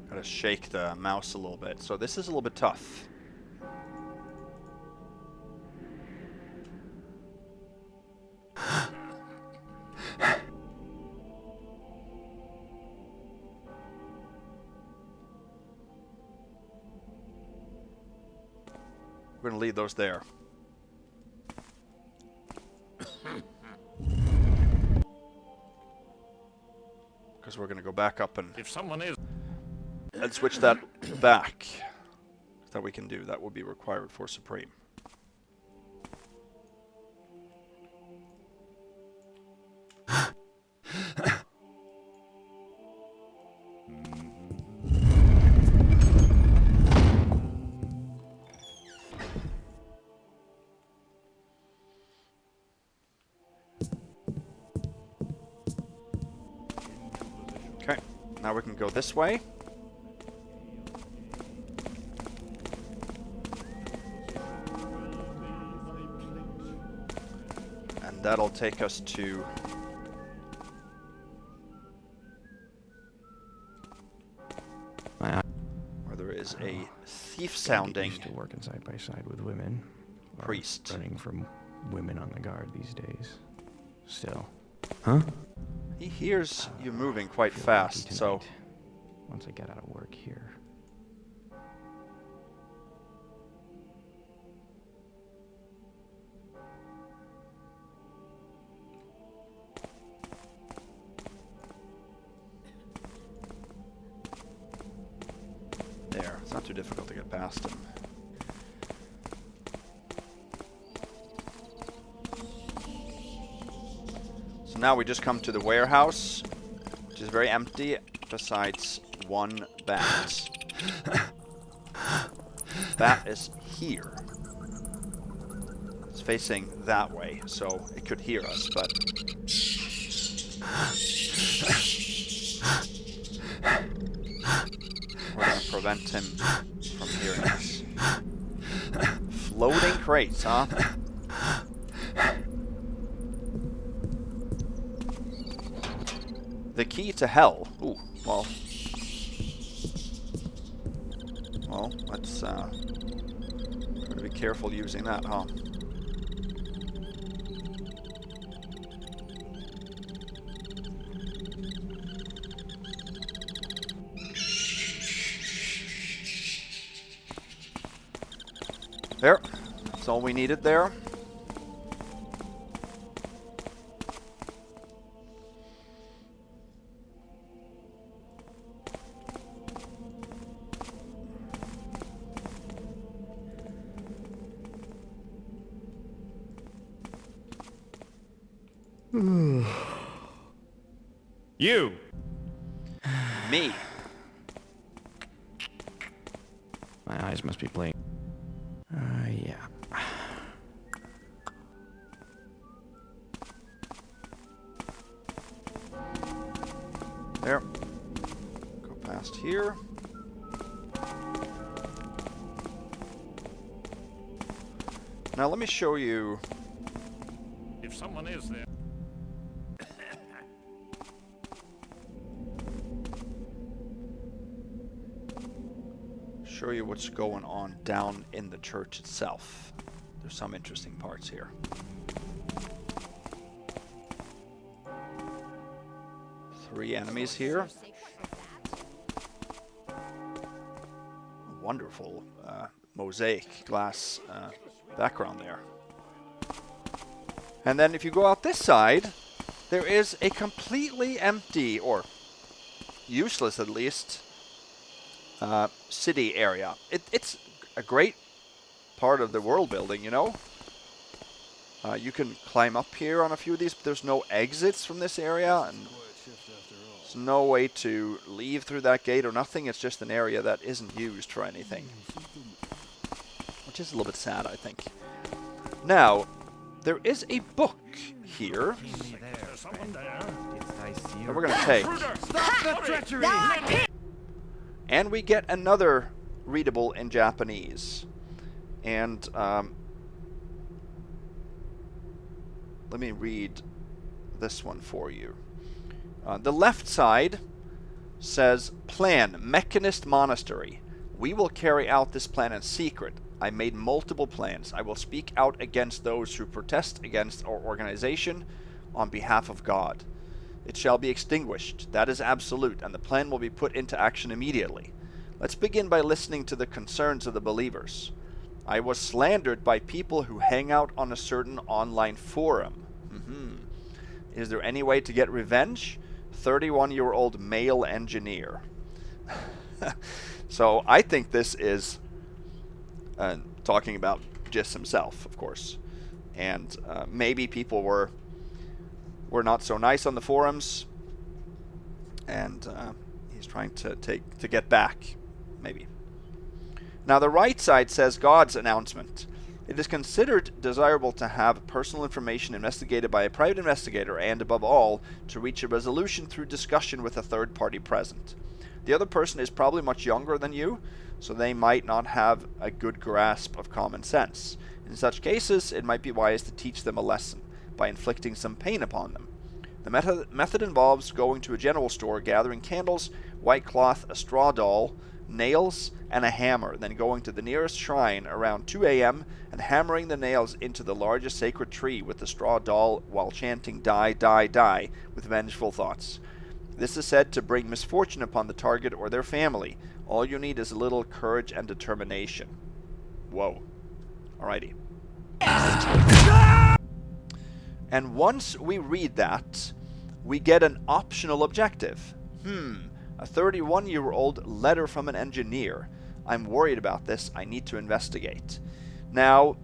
Gotta shake the mouse a little bit, so this is a little bit tough. We're gonna leave those there. Because we're gonna go back up and
If someone is...
switch that back. That we can do. That will be required for Supreme. Okay, now we can go this way. And that'll take us to where there is a thief-sounding
Used to working side by side with women. Or
priest.
running from women on the guard these days. Still. Huh?
He hears you moving quite
Feel
fast,
lucky
so
tonight, once I get out of work here.
there. It's not too difficult to get past him. So now we just come to the warehouse, which is very empty, besides one bat. Bat is here. It's facing that way, so it could hear us, but... we're gonna prevent him from hearing us. Floating crates, huh? The key to hell. Ooh, well. Well, let's gotta be careful using that, huh? There. That's all we needed there.
You!
Me.
My eyes must be playing. Yeah.
There. Go past here. Now let me show you.
If someone is there.
Show you what's going on down in the church itself. There's some interesting parts here. Three enemies here. Wonderful mosaic glass background there. And then if you go out this side, there is a completely empty, or useless at least, city area. It's a great part of the world building, you know. You can climb up here on a few of these, but there's no exits from this area, and there's no way to leave through that gate or nothing. It's just an area that isn't used for anything, which is a little bit sad, I think. Now, there is a book here that we're going to take.
Stop the treachery!
And we get another readable in Japanese. And let me read this one for you. The left side says, Plan, Mechanist Monastery. We will carry out this plan in secret. I made multiple plans. I will speak out against those who protest against our organization on behalf of God. It shall be extinguished. That is absolute, and the plan will be put into action immediately. Let's begin by listening to the concerns of the believers. I was slandered by people who hang out on a certain online forum. Is there any way to get revenge? 31-year-old male engineer. So I think this is talking about Jis himself, of course. And maybe people were not so nice on the forums, and he's trying to get back, maybe. Now the right side says God's announcement. It is considered desirable to have personal information investigated by a private investigator and, above all, to reach a resolution through discussion with a third party present. The other person is probably much younger than you, so they might not have a good grasp of common sense. In such cases, it might be wise to teach them a lesson by inflicting some pain upon them. The method involves going to a general store, gathering candles, white cloth, a straw doll, nails, and a hammer, then going to the nearest shrine around 2 a.m. and hammering the nails into the largest sacred tree with the straw doll while chanting "Die, die, die" with vengeful thoughts. This is said to bring misfortune upon the target or their family. All you need is a little courage and determination. Whoa. Alrighty. And once we read that, we get an optional objective. A 31-year-old letter from an engineer. I'm worried about this. I need to investigate. Now,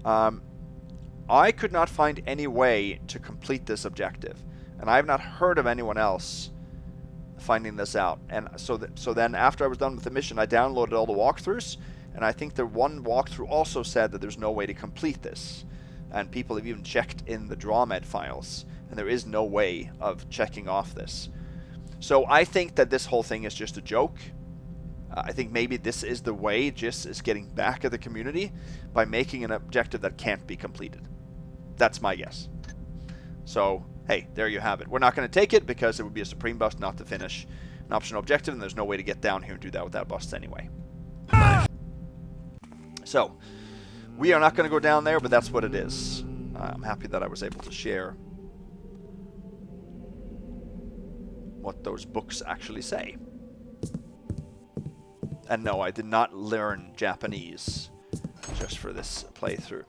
I could not find any way to complete this objective, and I have not heard of anyone else finding this out. And so then after I was done with the mission, I downloaded all the walkthroughs, and I think the one walkthrough also said that there's no way to complete this. And people have even checked in the DrawMed files, and there is no way of checking off this. So I think that this whole thing is just a joke. I think maybe this is the way Jis is getting back at the community by making an objective that can't be completed. That's my guess. So, hey, there you have it. We're not going to take it because it would be a supreme bust not to finish an optional objective, and there's no way to get down here and do that without busts anyway. So, we are not going to go down there, but that's what it is. I'm happy that I was able to share what those books actually say. And no, I did not learn Japanese just for this playthrough.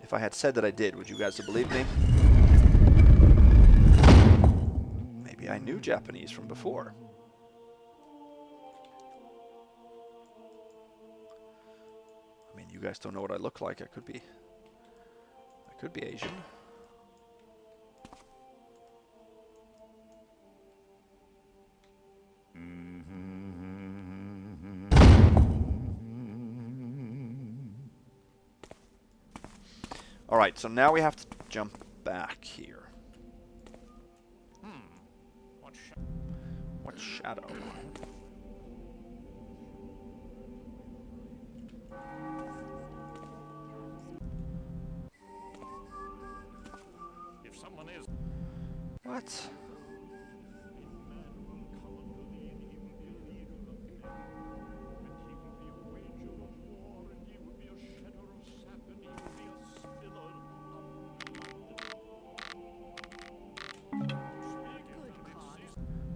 If I had said that I did, would you guys have believed me? Maybe I knew Japanese from before. I mean, you guys don't know what I look like. I could be Asian. Alright, so now we have to jump back here. What shadow?
If someone is...
What?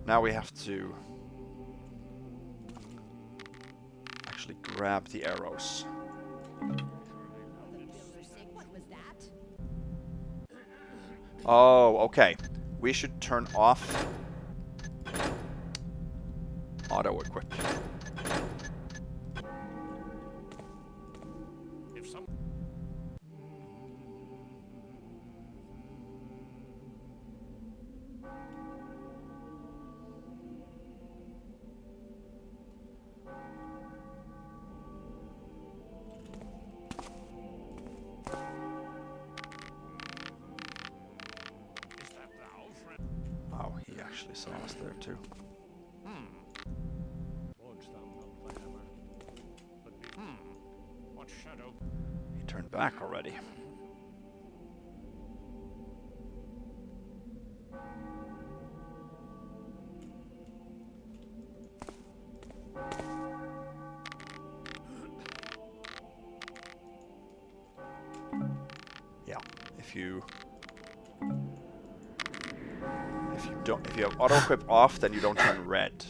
Now we have to actually grab the arrows. Oh, okay. We should turn off auto equip. Oh, he actually saw us there too.
What shadow?
He turned back already. Yeah, if you have auto equip off, then you don't turn red.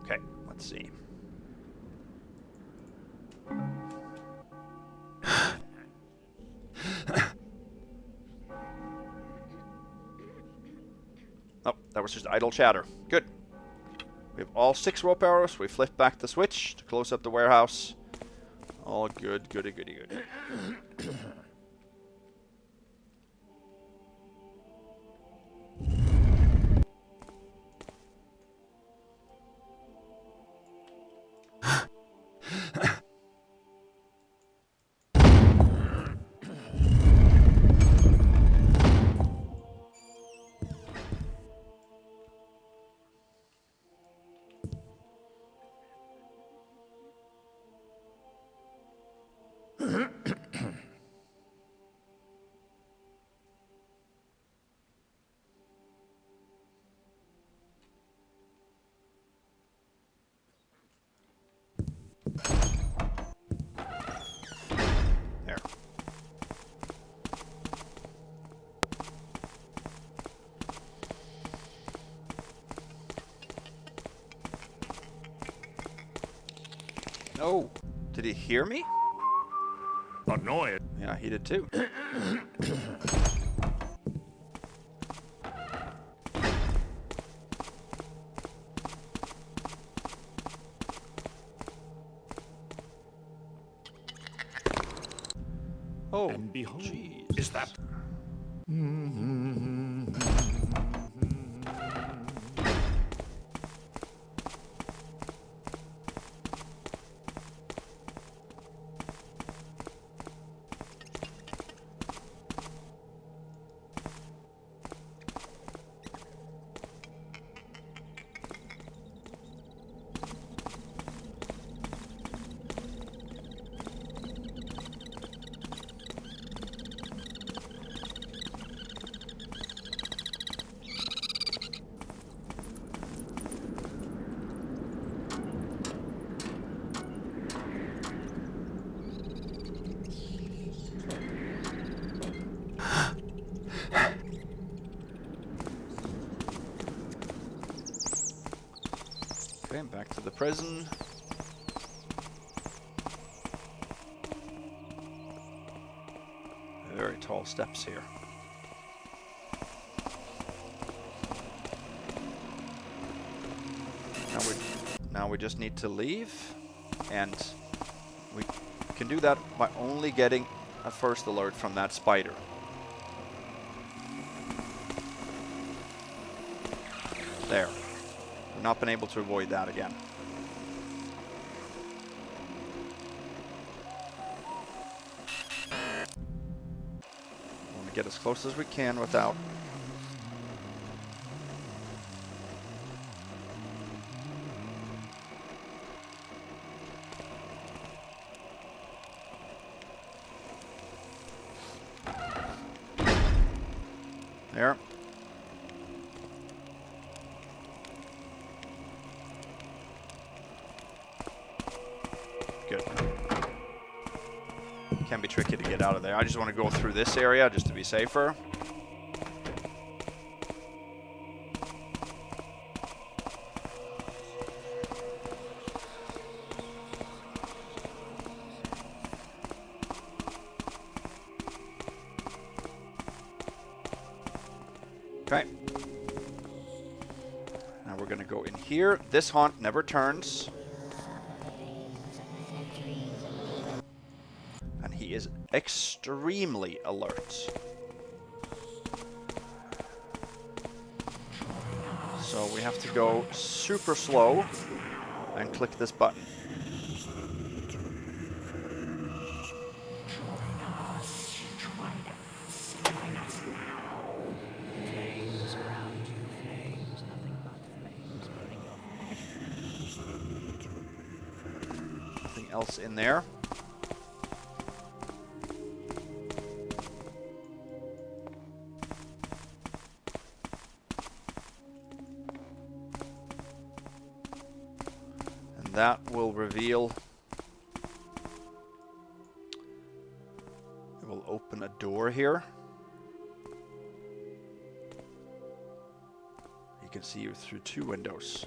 Okay, let's see. Oh, that was just idle chatter. Good. We have all 6 rope arrows. We flip back the switch to close up the warehouse. All good, goody, goody, goody. There. No. Did he hear me?
Annoyed.
Yeah, he did too. Oh,
And behold,
jeez.
is that...
to the prison. Very tall steps here. Now we just need to leave, and we can do that by only getting a first alert from that spider. There. We've not been able to avoid that again. We want to get as close as we can without... There. Good. Can be tricky to get out of there. I just want to go through this area just to be safer. Okay. Now we're going to go in here. This haunt never turns. And he is extremely alert. So we have to go super slow and click this button. Nothing else in there. That will reveal, it will open a door here. You can see through two windows.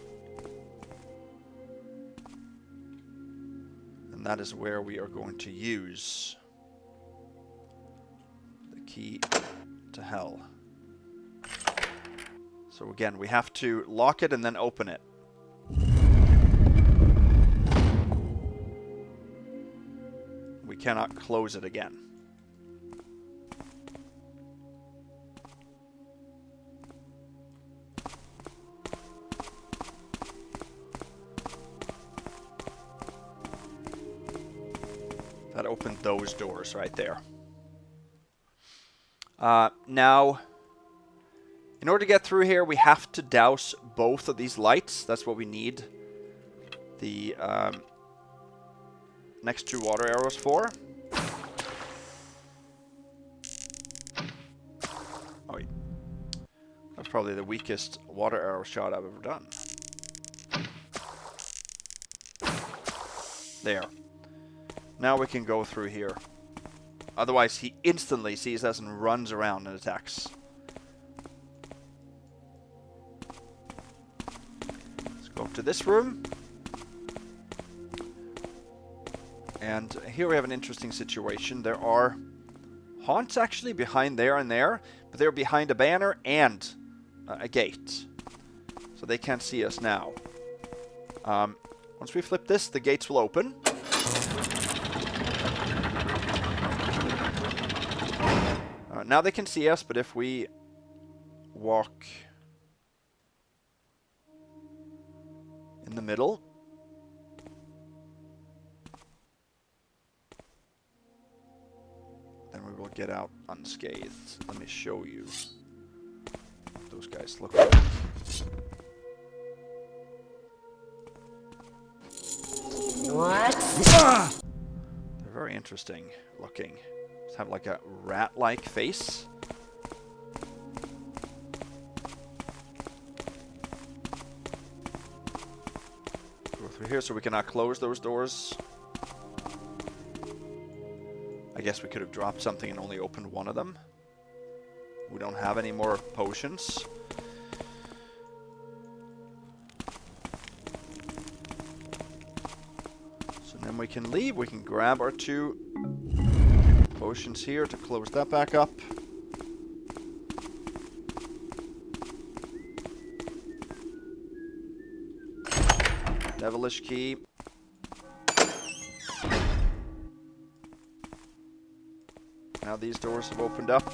And that is where we are going to use the key to hell. So again, we have to lock it and then open it. We cannot close it again. That opened those doors right there. Now, in order to get through here, we have to douse both of these lights. That's what we need the next two water arrows for. Oh, wait. That's probably the weakest water arrow shot I've ever done. There. Now we can go through here. Otherwise, he instantly sees us and runs around and attacks. Let's go up to this room. And here we have an interesting situation. There are haunts actually behind there and there, but they're behind a banner and a gate. So they can't see us now. Once we flip this, the gates will open. Now they can see us, but if we walk in the middle, then we will get out unscathed. Let me show you what those guys look like.
What?
They're very interesting looking. Just have like a rat-like face. Go through here so we cannot close those doors. I guess we could have dropped something and only opened one of them. We don't have any more potions. then we can leave. We can grab our 2 potions here to close that back up. Devilish key. Now these doors have opened up.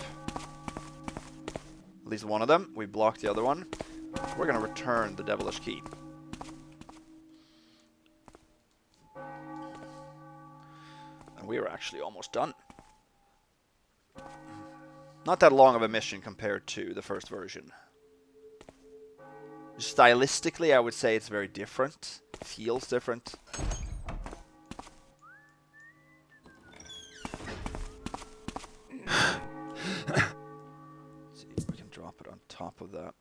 At least one of them. We blocked the other one. We're going to return the devilish key. And we are actually almost done. Not that long of a mission compared to the first version. Stylistically, I would say it's very different. Feels different. Let's see if we can drop it on top of that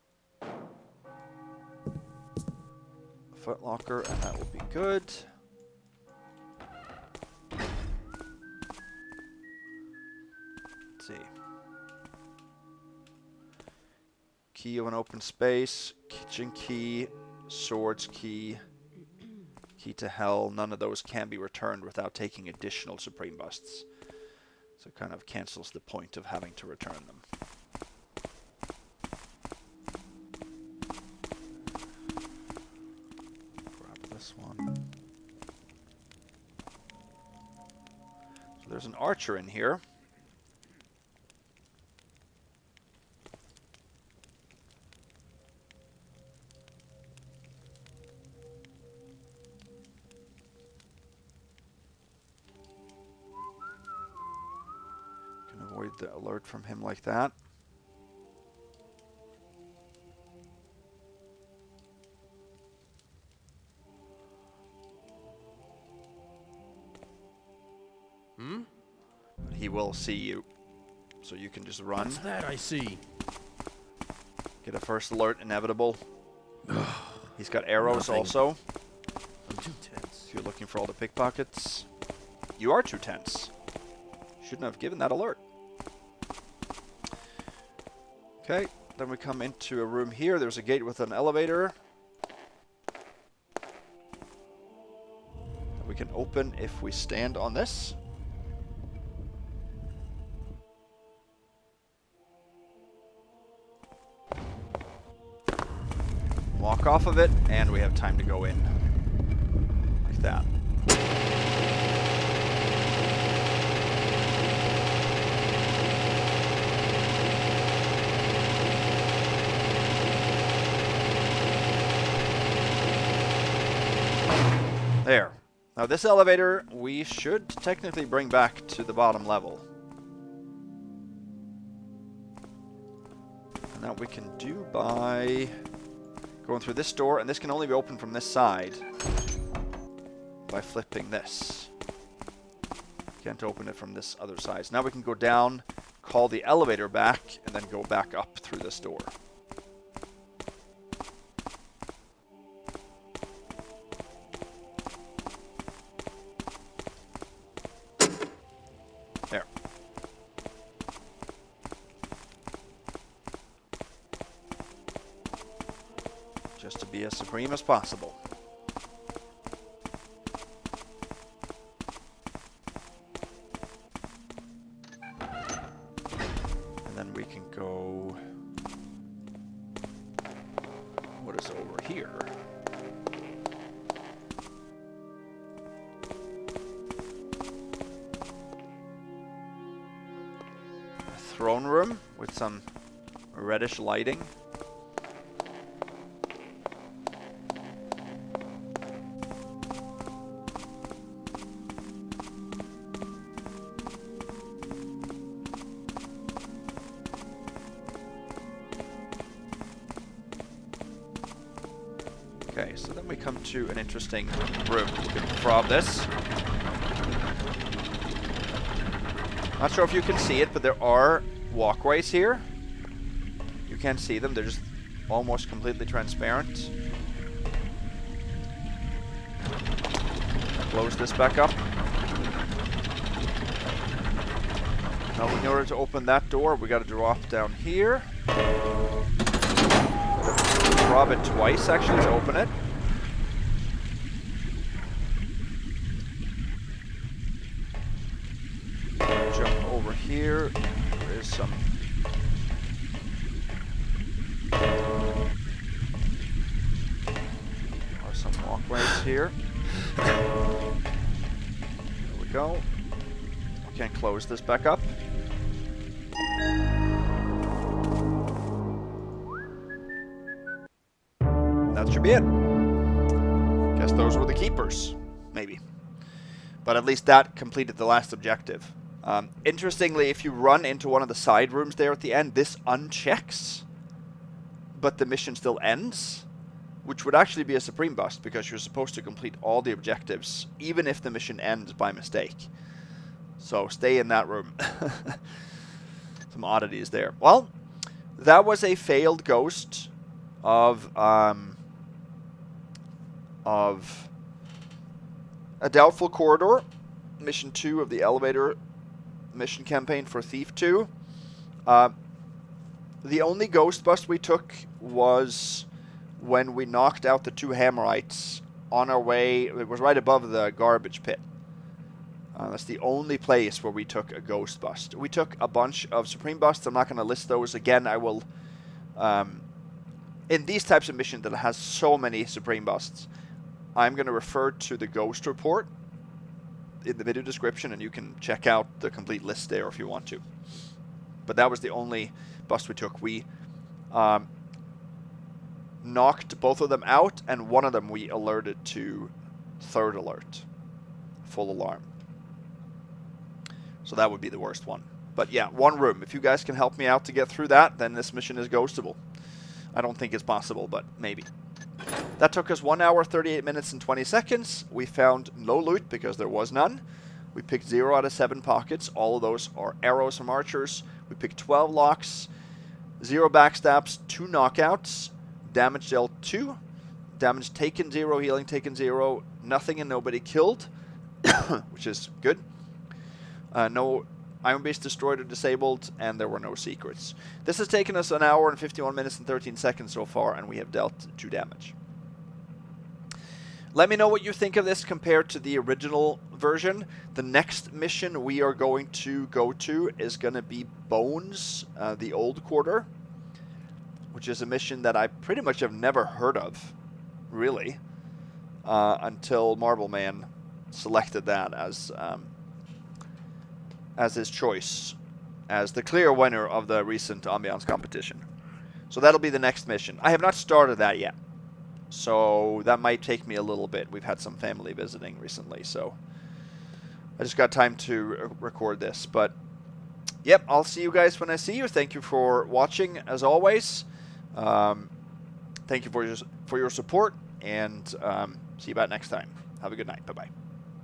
footlocker, and that will be good. Let's see. Key of an open space, kitchen key, swords key, key to hell. None of those can be returned without taking additional supreme busts. So it kind of cancels the point of having to return them. Grab this one. So there's an archer in here. Avoid the alert from him like that. But he will see you, so you can just run.
What's that I see?
Get a first alert, inevitable. He's got arrows also.
I'm too tense.
If you're looking for all the pickpockets. You are too tense. Shouldn't have given that alert. Okay, then we come into a room here. There's a gate with an elevator. That we can open if we stand on this. Walk off of it, and we have time to go in. Like that. There. Now this elevator we should technically bring back to the bottom level. And that we can do by going through this door, and this can only be opened from this side by flipping this. Can't open it from this other side. So now we can go down, call the elevator back, and then go back up through this door. There. Just to be as supreme as possible. And then we can go... What is over here? A throne room with some reddish lighting. Okay, so then we come to an interesting room. We can prob this. Not sure if you can see it, but there are walkways here. You can't see them, they're just almost completely transparent. Close this back up. Now in order to open that door, we gotta drop down here. Prob it twice actually to open it. over here. There is some... There are some walkways here. There we go. We can close this back up. That should be it. Guess those were the keepers, maybe. But at least that completed the last objective. Interestingly, if you run into one of the side rooms there at the end, this unchecks, but the mission still ends, which would actually be a supreme bust, because you're supposed to complete all the objectives, even if the mission ends by mistake. So stay in that room. Some oddities there. Well, that was a failed ghost of a Doubtful Corridor, Mission 2 of the Elevator mission campaign for Thief 2. The only ghost bust we took was when we knocked out the 2 Hammerites on our way. It was right above the garbage pit. That's the only place where we took a ghost bust. We took a bunch of supreme busts. I'm not going to list those again. I will... in these types of missions that has so many supreme busts, I'm going to refer to the ghost report in the video description, and you can check out the complete list there if you want to. But that was the only bust we took. We knocked both of them out, and one of them we alerted to third alert, full alarm. So that would be the worst one. But yeah, one room. If you guys can help me out to get through that, then this mission is ghostable. I don't think it's possible, but maybe. That took us 1 hour, 38 minutes, and 20 seconds. We found no loot because there was none. We picked 0 out of 7 pockets. All of those are arrows from archers. We picked 12 locks, 0 backstabs, 2 knockouts, damage dealt 2, damage taken 0, healing taken 0, nothing and nobody killed, which is good. No Iron Beast destroyed or disabled, and there were no secrets. This has taken us 1 hour and 51 minutes and 13 seconds so far, and we have dealt 2 damage. Let me know what you think of this compared to the original version. The next mission we are going to go to is going to be Bones, the Old Quarter, which is a mission that I pretty much have never heard of, really, until Marble Man selected that as his choice, as the clear winner of the recent Ambiance competition. So that'll be the next mission. I have not started that yet, so that might take me a little bit. We've had some family visiting recently, so I just got time to record this. But yep, I'll see you guys when I see you. Thank you for watching, as always. Thank you for your support, and see you back next time. Have a good night. Bye-bye.